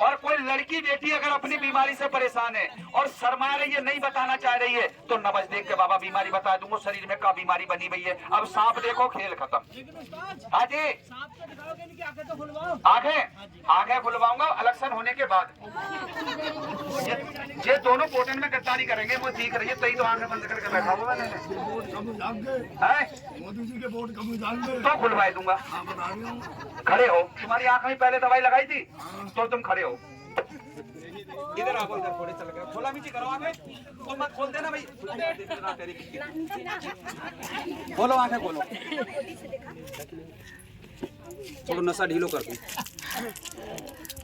और कोई लड़की बेटी अगर अपनी बीमारी से परेशान है और शर्मा रही है, नहीं बताना चाह रही है, तो नवज देख के बाबा बीमारी बता दूंगा, शरीर में क्या बीमारी बनी हुई है। अब सांप देखो, खेल खत्म। हाँ जी, आंखें खुलवाऊंगा इलेक्शन होने के बाद। ये दोनों पोटन में गद्दारी करेंगे, वो दिख रही है, तभी तो आंखें बंद करके बैठा हुआ मोदी जी के वोट कम जान गए तो खुलवा दूंगा। खड़े हो, तुम्हारी आंख में पहले दवाई लगाई थी तो तुम खड़े हो। इधर आओ, इधर थोड़े चल गए, खोला नीचे करो आंखें, तुम मत खोल देना भाई, खोलो आंखें खोलो, थोड़ा नशा ढीलो कर दूं।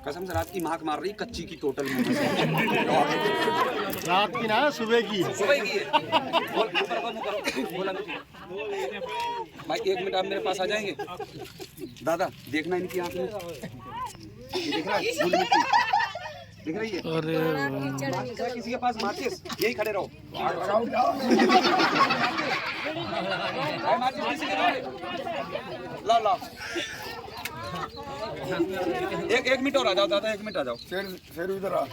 कसम से रात की महक मार रही, कच्ची की टोटल रात की ना सुबह की है। भाई 1 मिनट आप मेरे पास आ जाएंगे? दादा देखना इनकी आंख में, ये दिख रहा है धूल मिट्टी दिख रही है? अरे किसी के पास माचिस, यही खड़े रहो। माचिस किसी के लाओ लाओ। एक मिनट और आ जाओ दादा, 1 मिनट आ जाओ। शेर इधर आ,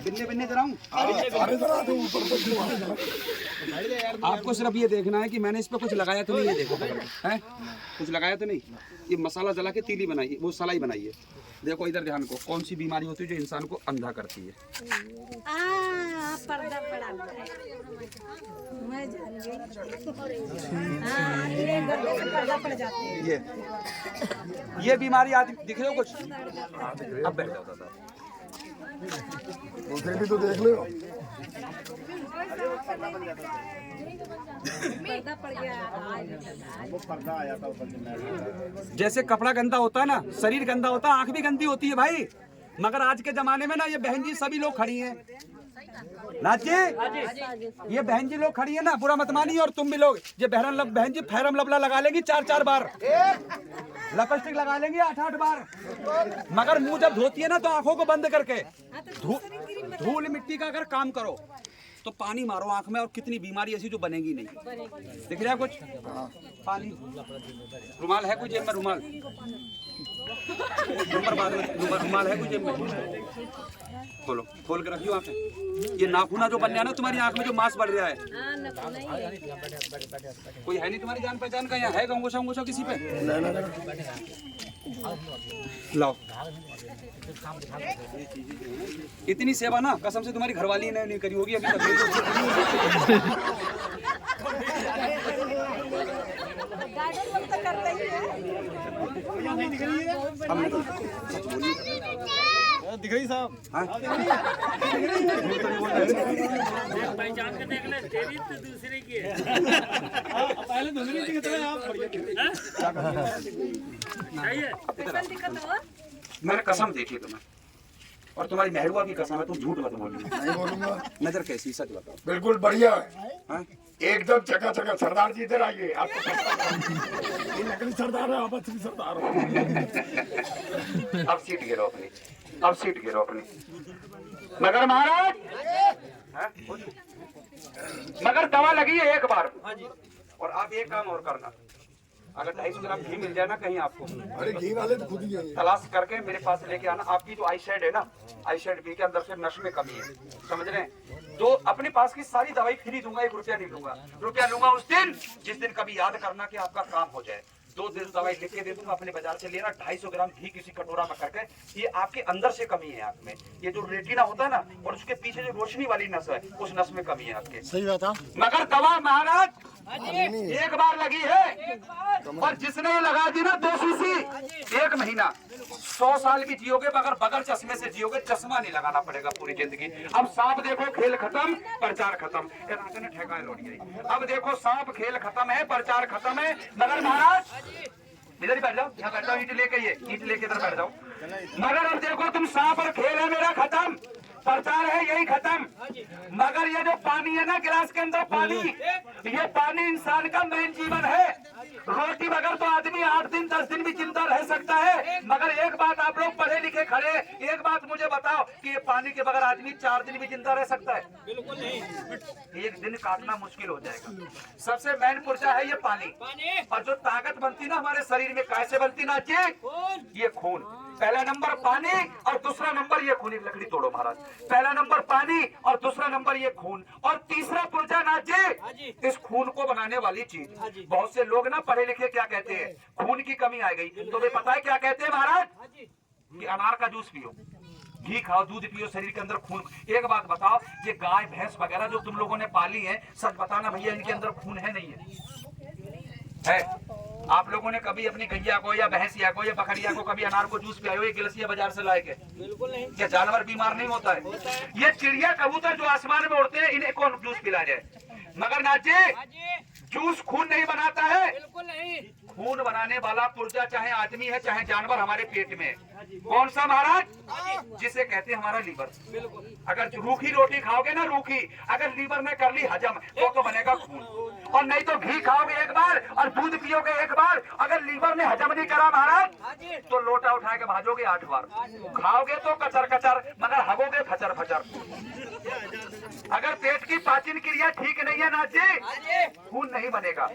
बिन्ने कराऊं? अरे इधर आ, तो ऊपर आपको सिर्फ ये देखना है कि मैंने इस पे कुछ लगाया तो नहीं, ये देखो है कुछ लगाया तो नहीं। ये मसाला जला के तीली बनाई, वो सलाई बनाई है। देखो इधर ध्यान को, कौन सी बीमारी होती है जो इंसान को अंधा करती है? पर्दा पड़ा हुआ है, मैं जान गई। ये गर्दन से पर्दा पड़ जाते हैं। ये बीमारी आज दिख रहे हो कुछ? अब बैठ जाओ दादा, दूसरे भी तो देख लो। पर्दा पड़ गया। जैसे कपड़ा गंदा होता है ना, शरीर गंदा होता है, आंख भी गंदी होती है भाई। मगर आज के जमाने में ना ये बहन जी सभी लोग खड़ी हैं, नाथ जी, ये बहन जी लोग खड़ी है ना, बुरा मत मानिए। और तुम भी लोग, ये बहन जी फैरम लबला लगा लेंगी 4-4 बार, लिपस्टिक लगा लेंगी 8-8 बार, मगर मुंह जब धोती है ना तो आंखों को बंद करके धूल मिट्टी का अगर काम करो तो पानी मारो आंख में और कितनी बीमारी ऐसी जो बनेगी नहीं। दिख रहा है कुछ? पानी। रुमाल है कोई जेब में? रुमाल रुमाल है कोई जेब में? खोलो, खोल के रखियो आंखें। ये नाखूना जो बन रहा है ना तुम्हारी आंख में, जो मांस बढ़ रहा है, कोई है नहीं तुम्हारी जान पहचान का? यहाँ है अंगूठा अंगूठा किसी पे? लाओ। इतनी सेवा ना कसम से तुम्हारी घरवाली ने नहीं करी होगी अभी तक। दिख रही साहब? पहचान के देख ले, तेरी तो दूसरे की है। पहले दूसरी दिखते हैं आप। मैंने कसम देखी तुम्हें, और तुम्हारी महरुआ की कसम है, तुम झूठ मत बोलो। नहीं बोलूंगा। नजर कैसी? सच बताओ। बिल्कुल बढ़िया है, हाँ? एकदम चकाचक। सरदार जी इधर आइए। आप ये नकली सरदार है, आप असली सरदार हो। अब सीट गिरो अपनी, अब सीट गिरो अपनी। मगर महाराज, मगर दवा लगी है एक बार। और आप एक काम और करना, अगर 250 ग्राम घी मिल जाए ना कहीं आपको, अरे घी वाले तो खुद ही है। तलाश करके मेरे पास लेके आना। आपकी जो आई शेड है ना, आई शेड बी के अंदर से नश में कमी है, समझ रहे हैं? तो अपने पास की सारी दवाई फ्री दूंगा, 1 रुपया नहीं दूंगा। रुपया लूंगा उस दिन जिस दिन कभी याद करना कि आपका काम हो जाए। 2 दिन दवाई लिख के दे दूंगा, अपने बाजार से लेना। 250 ग्राम घी किसी कटोरा में करके, ये आपके अंदर से कमी है आंख में। ये जो रेटिना होता है ना, और उसके पीछे जो रोशनी वाली नस है, उस नस में कमी है आपके। सही बात है। मगर दवा महाराज एक बार लगी है, और जिसने ये लगा दी ना 2 शीशी, 1 महीना 100 साल भी जियोगे, मगर बगैर चश्मे से जियोगे। चश्मा नहीं लगाना पड़ेगा पूरी जिंदगी। अब सांप देखो, खेल खत्म, प्रचार खत्म। ठेका लौटी। अब देखो सांप खेल खत्म है, प्रचार खत्म है। मगर महाराज इधर ही बैठ जाओ, यहाँ बैठ जाओ, ईंट लेके, ये ईंट लेके इधर बैठ जाओ। मगर अब देखो तुम, सांप और खेल है मेरा खत्म, प्रचार है यही खत्म। मगर ये जो पानी है ना गिलास के अंदर पानी, ये पानी इंसान का मेन जीवन है। रोटी बगैर तो आदमी 8 दिन 10 दिन भी जिंदा रह सकता है। मगर एक बात आप लोग पढ़े लिखे खड़े, एक बात मुझे बताओ कि ये पानी के बगैर आदमी 4 दिन भी जिंदा रह सकता है? बिल्कुल नहीं। 1 दिन काटना मुश्किल हो जाएगा। सबसे मेन पुर्जा है ये पानी। और जो ताकत बनती ना हमारे शरीर में, कैसे बनती ना जी? ये खून। पहला नंबर पानी और दूसरा नंबर ये खून। एक लकड़ी तोड़ो महाराज। पहला नंबर पानी और दूसरा नंबर ये खून, और तीसरा पुर्जा ना जी, इस खून को बनाने वाली चीज। बहुत से लोग ना पढ़े लिखे क्या कहते हैं, खून की कमी आ गई, तो वे पता है क्या कहते हैं महाराज? कि अनार का जूस पियो, घी खाओ, दूध पियो, शरीर के अंदर खून। एक बात बताओ, ये गाय भैंस वगैरह जो तुम लोगों ने पाली है, सच बताना भैया, इनके अंदर खून है नहीं है? आप लोगों ने कभी अपनी गैया को या भैंसिया को या बकरिया को कभी अनार को जूस पिलायो, एक गिलास बाजार से लाए के? बिल्कुल नहीं। क्या जानवर बीमार नहीं होता है? ये चिड़िया कबूतर जो आसमान में उड़ते हैं, इन्हें कौन जूस पिला जाए? मगर नाजी, जूस खून नहीं बनाता है। बिल्कुल नहीं। खून बनाने वाला पुर्जा चाहे आदमी है चाहे जानवर हमारे पेट में। कौन सा महाराज? जिसे कहते हैं हमारा लीवर। अगर रूखी रोटी खाओगे ना, रूखी, अगर लीवर ने कर ली हजम, तो बनेगा खून। और नहीं तो घी खाओगे एक बार और दूध पियोगे एक बार, अगर लीवर ने हजम नहीं करा महाराज, तो लोटा उठा के भाजोगे 8 बार। खाओगे तो कचर कचर, मगर हगोगे फचर फचर। अगर पेट की पाचन क्रिया ठीक नहीं है ना जी, खून नहीं बनेगा।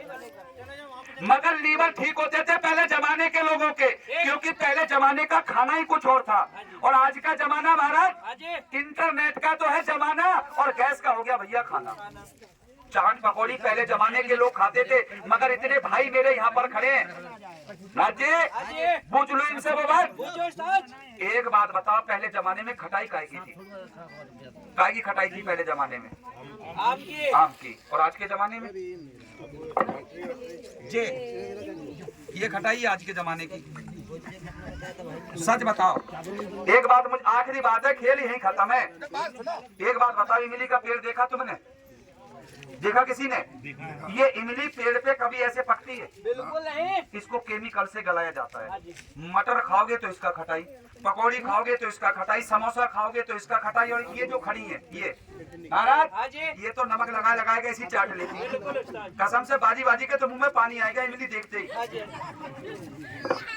मगर लीवर ठीक होते थे पहले जमाने के लोगों के, क्योंकि पहले जमाने का खाना ही कुछ और था। और आज का जमाना महाराज इंटरनेट का तो है जमाना, और गैस का हो गया भैया खाना। चाट पकौड़ी पहले जमाने के लोग खाते थे, मगर इतने भाई मेरे यहाँ पर खड़े हैं, पूछ लो इनसे वो बात। एक बात बताओ, पहले जमाने में खटाई काय की थी? काय की खटाई थी पहले जमाने में? आम की। और आज के जमाने में जे ये खटाई आज के जमाने की। सच बताओ, एक बात मुझे, आखिरी बात है, खेल यही खत्म है। एक बात बताओ, इमली का पेड़ देखा तुमने? देखा किसी ने? ये इमली पेड़ पे कभी ऐसे पकती है? बिल्कुल नहीं। इसको केमिकल से गलाया जाता है। मटर खाओगे तो इसका खटाई, पकौड़ी खाओगे तो इसका खटाई, समोसा खाओगे तो इसका खटाई। और ये जो खड़ी है ये महाराज, ये तो नमक लगाए लगाए के ऐसी चाट लेती है। कसम से बाजी बाजी के तो मुंह में पानी आएगा इमली देखते ही।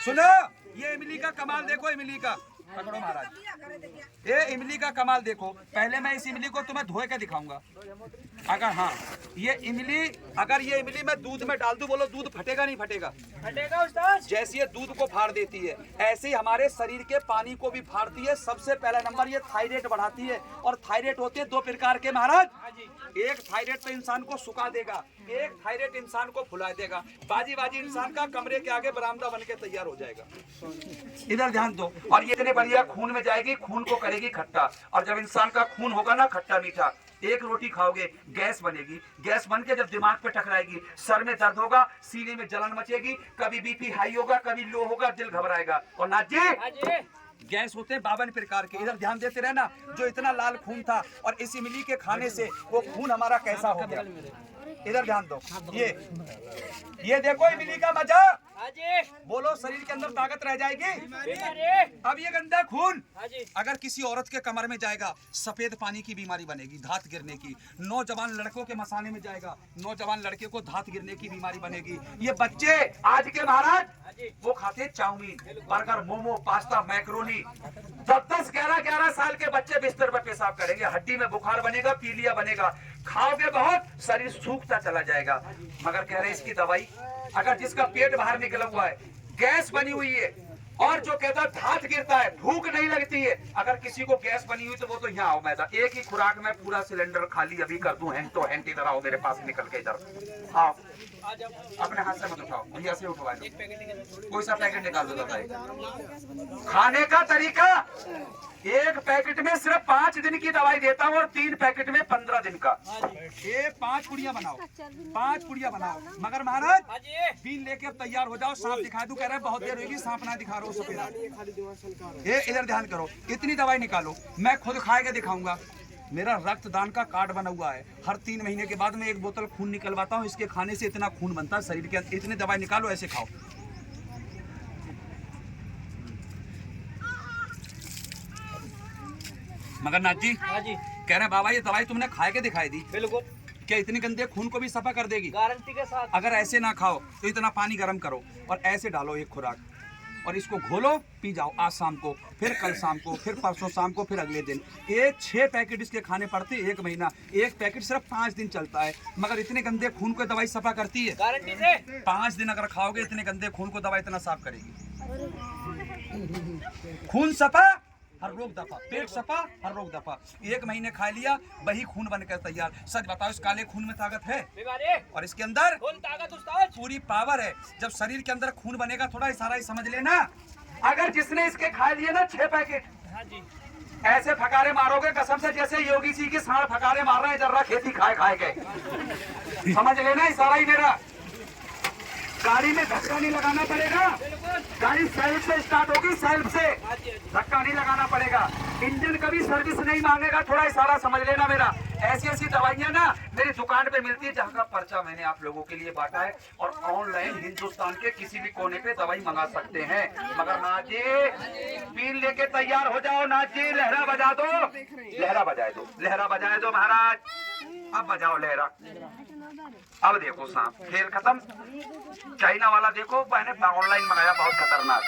सुनो, ये इमली का कमाल देखो, इमली का पकड़ो महाराज। ये इमली का कमाल देखो। पहले मैं इस इमली को तुम्हें धोए के दिखाऊंगा। अगर हाँ ये इमली, अगर ये इमली मैं दूध में डाल दूं, बोलो दूध फटेगा नहीं फटेगा? फटेगा उस्ताद। जैसे ये दूध को फाड़ देती है, ऐसे ही हमारे शरीर के पानी को भी फाड़ती है। सबसे पहला नंबर ये थायराइड बढ़ाती है। और थायराइड होते हैं 2 प्रकार के महाराज। एक थायराइड तो इंसान को सुखा देगा, एक थायराइड इंसान को फुला देगा। बाजी बाजी इंसान का कमरे के आगे बरामदा बन के तैयार हो जाएगा। इधर ध्यान दो। और ये इतने बढ़िया खून में जाएगी, खून को करेगी खट्टा। और जब इंसान का खून होगा ना खट्टा मीठा, एक रोटी खाओगे गैस बनेगी। गैस बन के जब दिमाग पे टकराएगी, सर में दर्द होगा, सीने में जलन मचेगी, कभी बीपी हाई होगा, कभी लो होगा, दिल घबराएगा। और नाथ जी, गैस होते हैं 52 प्रकार के। इधर ध्यान देते रहना। जो इतना लाल खून था और इस इमली के खाने से वो खून हमारा कैसा हो गया। इधर ध्यान दो। ये देखो इमली का मजा। बोलो शरीर के अंदर ताकत रह जाएगी। अब ये गंदा खून अगर किसी औरत के कमर में जाएगा, सफेद पानी की बीमारी बनेगी, धात गिरने की। नौजवान लड़कों के मसाने में जाएगा, नौजवान लड़के को धात गिरने की बीमारी बनेगी। ये बच्चे आज के महाराज वो खाते chowmein, burger, momo, pasta, macaroni. 10-10, 11-11 साल के बच्चे बिस्तर पर पेशाब करेंगे, हड्डी में बुखार बनेगा, पीलिया बनेगा। खाओगे बहुत, शरीर सूखता चला जाएगा। मगर कह रहे इसकी दवाई, अगर जिसका पेट बाहर निकला हुआ है, गैस बनी हुई है, और जो कहता है धात गिरता है, भूख नहीं लगती है, अगर किसी को गैस बनी हुई तो वो तो यहाँ आओ। मैं एक ही खुराक में पूरा सिलेंडर खाली अभी कर दूं। हैंड तो हैंड इधर आओ मेरे पास निकल के इधर आओ। अपने हाथ से मत उठाओ, भैया से उठवाए। कोई सा पैकेट निकाल दो दवाई। खाने का तरीका, एक पैकेट में सिर्फ 5 दिन की दवाई देता हूँ और 3 पैकेट में 15 दिन का। ये 5 पुड़िया बनाओ, 5 पुड़िया बनाओ। मगर महाराज बीन लेके अब तैयार हो जाओ। सांप दिखा दूं, कह रहे बहुत देर होगी, सांप ना दिखा रहा हूँ सपेरा। ये इधर ध्यान करो, इतनी दवाई निकालो, मैं खुद खा के दिखाऊंगा। मेरा रक्तदान का कार्ड बना हुआ है। हर 3 महीने के बाद मैं 1 बोतल खून निकलवाता हूँ। इसके खाने से इतना खून बनता है शरीर के अंदर। इतनी दवाई निकालो, ऐसे खाओ। मगर नाथ जी कह रहे बाबा ये दवाई तुमने खा के दिखाई दी। बिल्कुल। क्या इतनी गंदे खून को भी सफा कर देगी? गारंटी के साथ। अगर ऐसे ना खाओ तो इतना पानी गर्म करो और ऐसे डालो एक खुराक, और इसको घोलो, पी जाओ। आज शाम को, फिर कल शाम को, फिर परसों शाम को, फिर अगले दिन। ये 6 पैकेट इसके खाने पड़ते, 1 महीना। 1 पैकेट सिर्फ 5 दिन चलता है। मगर इतने गंदे खून को दवाई सफा करती है गारंटी से। 5 दिन अगर खाओगे, इतने गंदे खून को दवाई इतना साफ करेगी। खून सफा, हर रोग दफा। पेट सफा, हर रोग दफा। 1 महीने खा लिया, वही खून बनकर तैयार। सच बताओ, इस काले खून में ताकत है और इसके अंदर ताकत उस्ताद पूरी पावर है। जब शरीर के अंदर खून बनेगा, थोड़ा इशारा ही समझ लेना। अगर जिसने इसके खा लिए ना 6 पैकेट, ऐसे फकारे मारोगे कसम से जैसे योगी जी की सांड फकारे मार रहे हैं जर्रा खेती खाए खाए के। समझ लेना इशारा ही मेरा। गाड़ी में धक्का नहीं लगाना पड़ेगा, गाड़ी सेल्फ से स्टार्ट होगी, सेल्फ से धक्का नहीं लगाना पड़ेगा। इंजन कभी सर्विस नहीं मांगेगा, थोड़ा इशारा समझ लेना मेरा। ऐसी ऐसी दवाइयां ना मेरी दुकान पे मिलती है, जहाँ का पर्चा मैंने आप लोगों के लिए बांटा है। और ऑनलाइन हिंदुस्तान के किसी भी कोने पे दवाई मंगा सकते हैं। मगर नाथ जी पीन लेके तैयार हो जाओ। नाथ जी लहरा बजा दो, लहरा बजाए दो, लहरा बजाए दो महाराज। अब बजाओ लहरा। अब देखो सांप, खेल खत्म। चाइना वाला देखो, मैंने ऑनलाइन मंगाया, बहुत खतरनाक।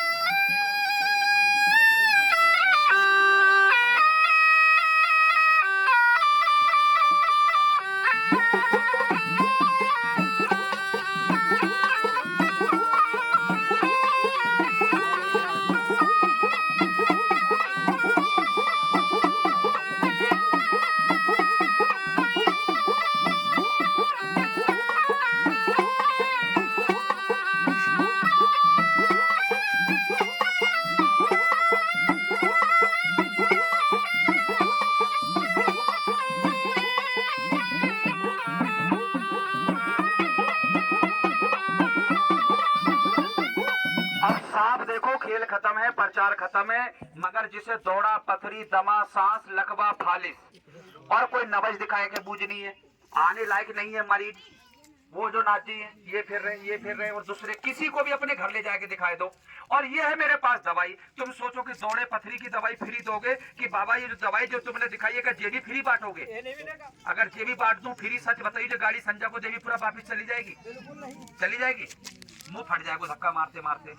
देखो खेल खत्म है, प्रचार खत्म है। मगर जिसे दौड़ा, पथरी, दमा, सांस, लकवा, फालिस और कोई नबज दिखाए के बूझ नहीं है, आने लायक नहीं है मरीज, वो जो नाथ जी है ये फिर रहे और दूसरे किसी को भी अपने घर ले जाके दिखाए दो। और ये है मेरे पास दवाई। तुम सोचो कि दौड़े पथरी की दवाई फ्री दोगे कि बाबा ये जो दवाई जो तुमने दिखाई है जेबी फ्री बांटोगे? अगर जेबी बांट दूं फ्री, सच बताइए जो गाड़ी संजय को जेबी पूरा वापिस चली जाएगी? चली जाएगी? मुंह फट जाएगा धक्का मारते मारते।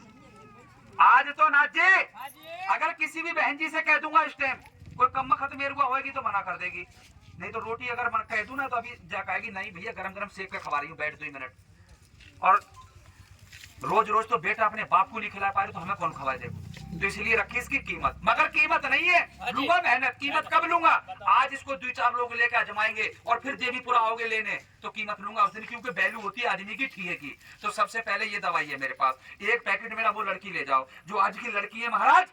आज तो नाचे, अगर किसी भी बहन जी से कह दूंगा इस टाइम कोई कम खत मेरे को होगी तो मना कर देगी, नहीं तो रोटी अगर मैं कह दूं ना तो अभी जा कहेगी नहीं भैया गरम गरम सेक के खवा रही हूँ, बैठ 2 मिनट। और रोज रोज तो बेटा अपने बाप को नहीं खिला पा रही तो हमें कौन खवा दे, तो इसलिए रखी इसकी कीमत, मगर कीमत नहीं है, लूंगा मेहनत, कीमत कब लूंगा, आज इसको 2-4 लोग लेकर आजमाएंगे और फिर देवीपुरा आओगे लेने तो कीमत लूंगा उस दिन, क्योंकि वैल्यू होती है आदमी की ठीके की। तो सबसे पहले ये दवाई है मेरे पास, 1 पैकेट मेरा वो लड़की ले जाओ जो आज की लड़की है महाराज,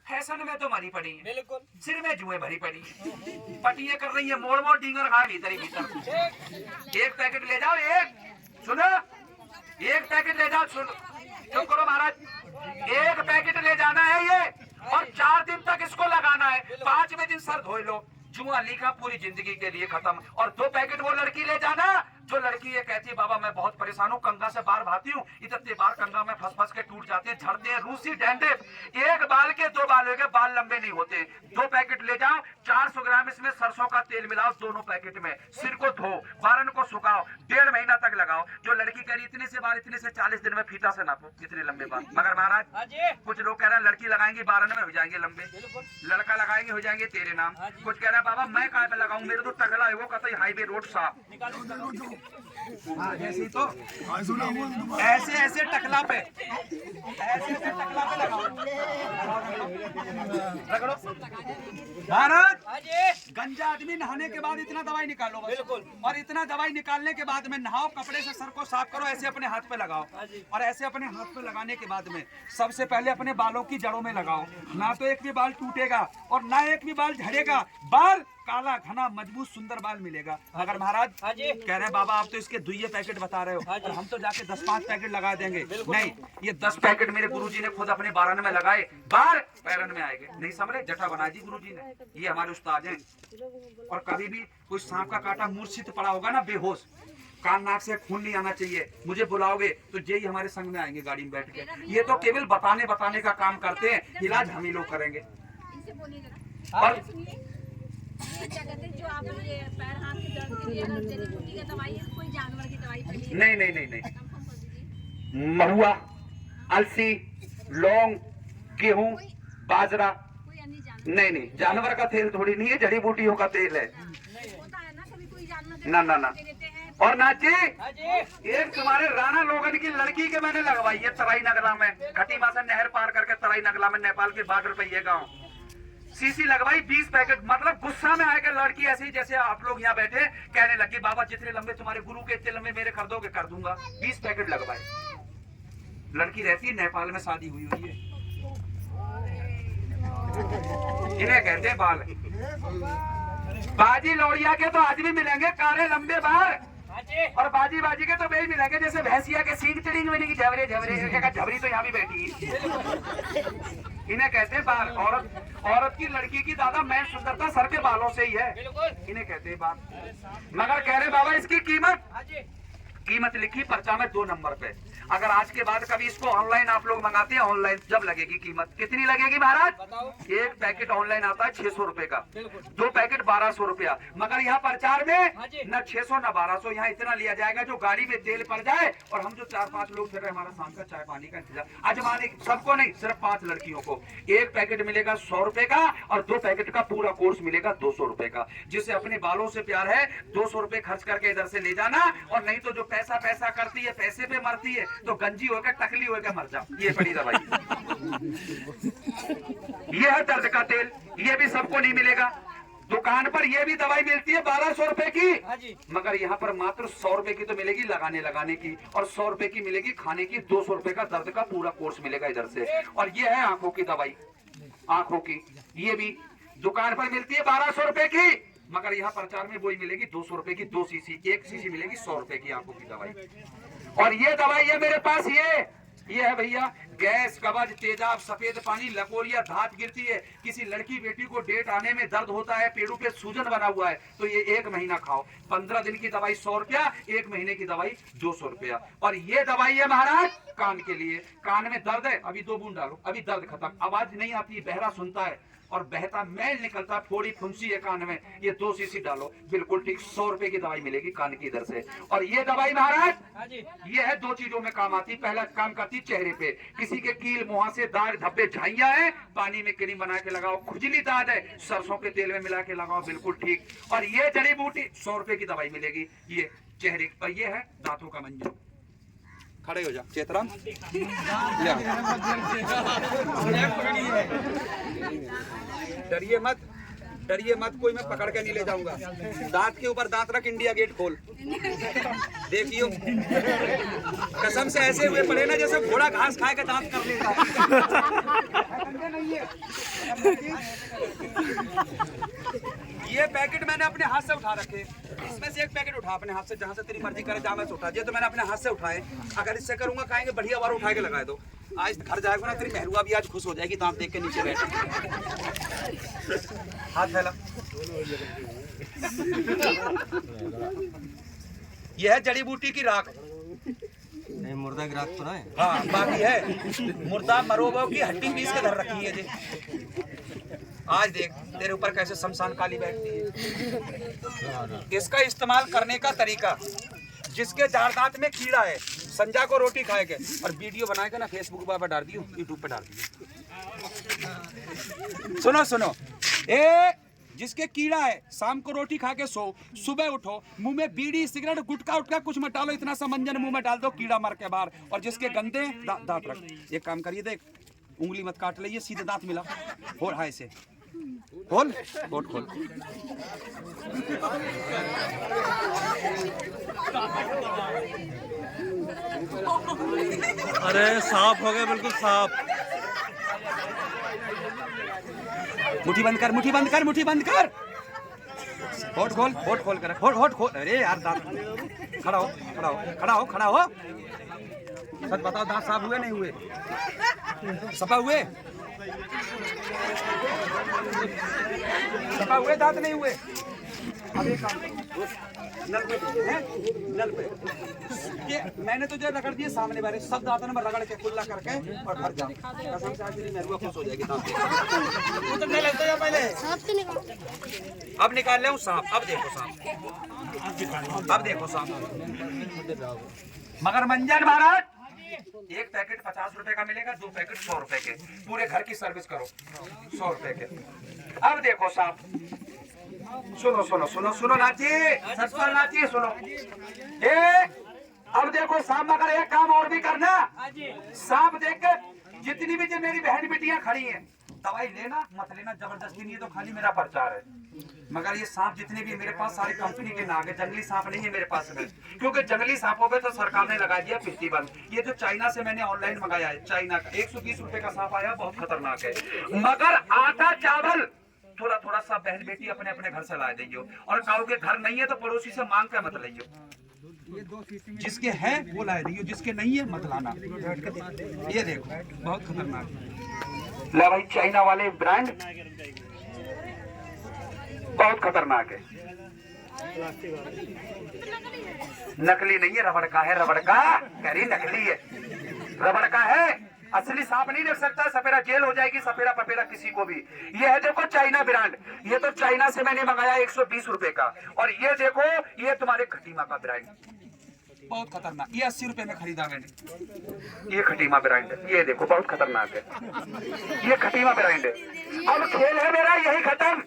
फैशन में तो मरी पड़ी है, बिल्कुल सिर में जुए भरी पड़ी है, पटिए कर रही है, मोड़ मोड़ डींगर खा भीतर ही भीतर। 1 पैकेट ले जाओ, 1 सुनो, 1 पैकेट ले जाओ, सुनो चुप करो महाराज, 1 पैकेट ले जाना है ये और 4 दिन तक इसको लगाना है, 5वें दिन सर धो लो, जुआ लिखा पूरी जिंदगी के लिए खत्म। और 2 पैकेट वो लड़की ले जाना जो लड़की ये कहती है बाबा मैं बहुत परेशान हूँ, कंगा से बाहर भाती हूँ, इतने बार कंगा में फंस के टूट जाते हैं, झड़ते हैं, रूसी डैंड्रफ, 1 बाल के 2 बाल हो गए, बाल लंबे नहीं होते। 2 पैकेट ले जाओ, 400 ग्राम इसमें सरसों का तेल मिलाओ दोनों पैकेट में, सिर को धो, बालन को सुखाओ, 1.5 महीना तक लगाओ। जो लड़की कह रही इतने से बाल, इतने से 40 दिन में फीता से नापो इतने लंबे बाल। मगर महाराज कुछ लोग कह रहे हैं लड़की लगाएंगे 12 में हो जाएंगे लंबे, लड़का लगाएंगे हो जाएंगे तेरे नाम, कुछ कह रहे हैं बाबा मैं कहाँ पे लगाऊं, मेरे तो टकला है वो कहता हाईवे रोड साफ, जैसे तो ऐसे ऐसे टकला पे, ऐसे ऐसे टकला पे लगाओ, रगड़ो। भारत गंजा आदमी नहाने के बाद इतना दवाई निकालो बिल्कुल, और इतना दवाई निकालने के बाद में नहाओ, कपड़े से सर को साफ करो, ऐसे अपने हाथ पे लगाओ, और ऐसे अपने हाथ पे लगाने के बाद में सबसे पहले अपने बालों की जड़ों में लगाओ, ना तो एक भी बाल टूटेगा और ना एक भी बाल झड़ेगा, बाल काला घना मजबूत सुंदर बाल मिलेगा। अगर महाराज कह रहे हैं बाबा आप तो इसके 2 पैकेट बता रहे हो और हम तो जाके 10-5 पैकेट लगा देंगे, नहीं ये 10 पैकेट मेरे गुरुजी ने खुद अपने बारन में लगाए, बार पैरन में आएंगे, नहीं समझे, जटा बना दी गुरुजी ने, ये हमारे उस्ताद हैं। और कभी भी कोई सांप का काटा मूर्छित पड़ा होगा ना बेहोश, कान नाक से खून नहीं आना चाहिए, मुझे बुलाओगे तो जे ही हमारे संग में आएंगे गाड़ी में बैठ के, ये तो केवल बताने का काम करते हैं, इलाज हम ही लोग करेंगे। और ये क्या कहते हैं जो आप ये पैर हाथ के दर्द के लिए जड़ी बूटी का दवाई है, कोई जानवर की दवाई पे नहीं, महुआ, अलसी, लौंग, गेहूं, बाजरा, कोई अन्य जानवर नहीं जानवर का तेल थोड़ी नहीं है, जड़ी बूटियों का तेल है, होता है ना, कभी कोई जानवर ना। और नाची एक तुम्हारे राणा लोगन की लड़की के मैंने लगवाई है तराई नगला में, घटी मासा नहर पार करके तराई नगला में, नेपाल के बॉर्डर पे ये गाँव, सीसी लगवाई 20 पैकेट, मतलब गुस्सा में आएगा लड़की, ऐसे ही जैसे आप लोग यहाँ बैठे कहने लगी बाबा जितने लंबे तुम्हारे गुरु के इतने लंबे मेरे कर दोगे, कर दूंगा। 20 पैकेट लगवाए, लड़की रहती है नेपाल में, शादी हुई है, इन्हें कहते हैं बाल। बाजी लौड़िया के तो आज भी मिलेंगे काले लंबे बाल, और बाजी के तो वे मिलेंगे जैसे भैंसिया के सींग टिड़िंग में की झबरे झबरी तो यहाँ भी बैठी है, इन्हें कहते हैं बाल। औरत की लड़की की दादा मैं सुंदरता सर के बालों से ही है, इन्हें कहते हैं बाल। मगर कह रहे बाबा इसकी कीमत लिखी पर्चा में 2 नंबर पे, अगर आज के बाद कभी इसको ऑनलाइन आप लोग मंगाते हैं, ऑनलाइन जब लगेगी कीमत कितनी लगेगी महाराज, 1 पैकेट ऑनलाइन आता है 600 रुपए का, 2 पैकेट 1200 रुपया, मगर यहाँ प्रचार में न 600 न 1200, यहाँ इतना लिया जाएगा जो गाड़ी में तेल पड़ जाए, और हम जो 4-5 लोग फिर रहे हमारा शाम का चाय पानी का इंतजाम, आजमाने सबको नहीं, सिर्फ 5 लड़कियों को 1 पैकेट मिलेगा 100 रुपए का, और 2 पैकेट का पूरा कोर्स मिलेगा 200 रुपए का। जिसे अपने बालों से प्यार है 200 रुपए खर्च करके इधर से ले जाना, और नहीं तो जो पैसा करती है पैसे पे मरती है तो गंजी होकर टकली होकर मर जाओ, ये बड़ी दवाई। ये है दर्द का तेल, ये भी सबको नहीं मिलेगा, दुकान पर ये भी दवाई मिलती है 1200 रुपए की, मगर यहाँ पर मात्र 100 रुपए की तो मिलेगी लगाने की, और 100 रुपए की मिलेगी खाने की, 200 रुपए का दर्द का पूरा कोर्स मिलेगा इधर से। और ये है आंखों की दवाई, आंखों की, ये भी दुकान पर मिलती है 1200 रुपए की, मगर यहाँ प्रचार में वही मिलेगी 200 रुपए की, 2 सीसी, 1 सीसी मिलेगी 100 रुपए की आंखों की दवाई। और ये दवाई है मेरे पास, ये है भैया, गैस, कब्ज, तेजाब, सफेद पानी, लकोरिया, धात गिरती है, किसी लड़की बेटी को डेट आने में दर्द होता है, पेड़ों पे सूजन बना हुआ है, तो ये 1 महीना खाओ, 15 दिन की दवाई 100 रुपया, 1 महीने की दवाई 200 रुपया। और ये दवाई है महाराज कान के लिए, कान में दर्द है अभी 2 बूंद डालो, अभी दर्द खत्म, आवाज नहीं आती, बहरा सुनता है, और बहता मैल निकलता, फोड़ी फुंसी है कान में, ये 2 सीसी डालो, बिल्कुल ठीक 100 रुपए की दवाई मिलेगी कान की इधर से। और ये दवाई महाराज ये है 2 चीजों में काम आती। पहला काम करती चेहरे पे, किसी के कील मुहासे दाग धब्बे झाइयां है, पानी में क्रीम बना के लगाओ। खुजली दाद है, सरसों के तेल में मिला के लगाओ, बिल्कुल ठीक। और ये जड़ी बूटी 100 रुपए की दवाई मिलेगी, ये चेहरे पर। ये है दांतों का मंजन। खड़े हो जा चेतराम, डरिए मत, डरिए मत, कोई मैं पकड़ के नहीं ले जाऊंगा। दांत के ऊपर दांत रख, इंडिया गेट खोल, देखियो कसम से ऐसे हुए पड़े ना जैसे घोड़ा घास खाए के दांत कर लेता ये पैकेट मैंने अपने हाथ से उठा रखे, इसमें से एक पैकेट उठा अपने हाथ से, जहाँ से तेरी मर्जी करे जहाँ में से उठा दिया, तो मैंने अपने हाथ से उठाए। अगर इससे करूंगा खाएंगे बढ़िया बार उठा के लगा दो। आज घर जाएगा ना तेरी महरुआ भी आज खुश हो जाएगी दांत देख के नीचे बैठ। हाथ फैला। यह है जड़ी बूटी की राख। मुर्दा की राख तो ना है। हाँ बाकी है मुर्दा मरोबो की हड्डी पीस के धर रखी है जी। आज देख तेरे ऊपर कैसे शमशान काली बैठती है। इसका इस्तेमाल करने का तरीका, जिसके चार दांत में कीड़ा है, संजा को रोटी खाएगा और वीडियो बना के ना फेसबुक पर डाल दियो, यूट्यूब पे डाल दियो। सुनो सुनो, ए जिसके कीड़ा है शाम को रोटी खा के सो, सुबह उठो मुंह में बीड़ी सिगरेट गुटखा उटका कुछ मत डालो, इतना सा मंजन मुंह में डाल दो, कीड़ा मर के बाहर। और जिसके गंदे दांत रख, एक काम करिए, देख उंगली मत काट लीजिए, सीधे दांत मिला, खोल हाय से खोल, खोल खोल। अरे साफ हो गए, बिल्कुल साफ। मुट्ठी बंद कर, मुट्ठी बंद कर, मुट्ठी बंद कर। होठ खोल, होठ खोल कर, होठ होठ खोल। अरे यार दांत, खड़ा हो, खड़ा हो, खड़ा हो, खड़ा हो। सच बताओ दांत साफ हुए नहीं हुए? सफा हुए? सफा हुए दांत नहीं हुए? अब एक काम करो, नल पे हैं, नल पे ये मैंने तो जो रगड़ दिए सामने वाले सब दांतों में रगड़ के कुल्ला करके और घर जाओ। कसम से आज मेरी महरुआ खुश हो जाएगी दांत देख। तो नहीं लगता है पहले अब निकाल ले सांप। अब देखो सांप, अब देखो सांप। मगर मंजन महाराज एक पैकेट 50 रुपए का मिलेगा, 2 पैकेट 100 रुपए के। पूरे घर की सर्विस करो 100 रुपए के। अब देखो साहब, सुनो सुनो सुनो सुनो नाची, ससुर नाची सुनो। अब देखो सांप, मगर एक काम और भी करना। सांप देख के जितनी भी जो मेरी बहन बेटियां खड़ी हैं, दवाई लेना मत लेना जबरदस्ती नहीं है, तो खाली मेरा प्रचार है। मगर ये सांप जितने भी मेरे पास सारी कंपनी के नाग है, जंगली सांप नहीं है मेरे पास में, क्योंकि जंगली सांपों पे तो सरकार ने लगा दिया प्रतिबंध। ये जो चाइना से मैंने ऑनलाइन मंगाया है, चाइना का 120 रुपए का सांप आया, बहुत खतरनाक है। मगर आटा चावल थोड़ा थोड़ा सा बहन बेटी अपने अपने घर से ला दीजिए, और कहोगे घर नहीं है तो पड़ोसी से मांग के मत लाइए। जिसके है वो ला दीजिए, जिसके नहीं है मत लाना। ये देखो बहुत खतरनाक है। ला भाई चाइना वाले ब्रांड बहुत खतरनाक है, नकली नहीं है, रबड़ का है, रबड़ का कह रही नकली है, रबड़ का है, असली सांप नहीं देख सकता। सपेरा जेल हो जाएगी, सपेरा पपेरा किसी को भी। ये है देखो चाइना ब्रांड, ये तो चाइना से मैंने मंगाया 120 रुपए का। और ये देखो ये तुम्हारे खटीमा का ब्रांड, बहुत खतरनाक, ये 80 रुपए में खरीदा मैंने। ये खटीमा ब्रांड है, ये देखो बहुत खतरनाक है, ये खटीमा ब्रांड है। अब खेल है मेरा यही खत्म।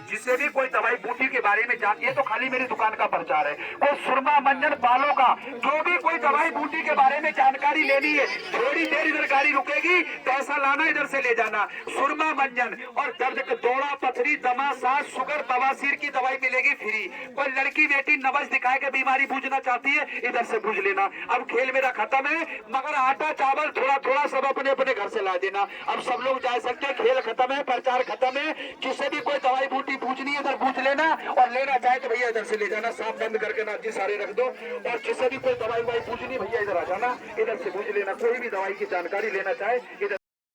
जिसे भी कोई दवाई बूटी के बारे में जानती है तो खाली मेरी दुकान का प्रचार है। कोई सुरमा मंजन बालों का, जो भी कोई दवाई बूटी के बारे में जानकारी लेनी है, थोड़ी देर इधर गाड़ी रुकेगी, पैसा लाना इधर से ले जाना। सुरमा मंजन और दर्द का दौड़ा, पथरी, दमा, सांस, शुगर, बवासीर की दवाई मिलेगी फ्री। कोई लड़की बेटी नब्ज दिखाए के बीमारी बूझना चाहती है, इधर से बूझ लेना। अब खेल मेरा खत्म है, मगर आटा चावल थोड़ा थोड़ा सब अपने अपने घर से ला देना। अब सब लोग जा सकते हैं, खेल खत्म है, प्रचार खत्म है। जिससे भी कोई दवाई बूटी पूछनी है इधर पूछ लेना, और लेना चाहे तो भैया इधर से ले जाना। सांप बंद करके नाची सारे रख दो, और जिससे भी कोई दवाई पूछनी भैया इधर आ जाना, इधर से पूछ लेना। कोई भी दवाई की जानकारी लेना चाहे इधर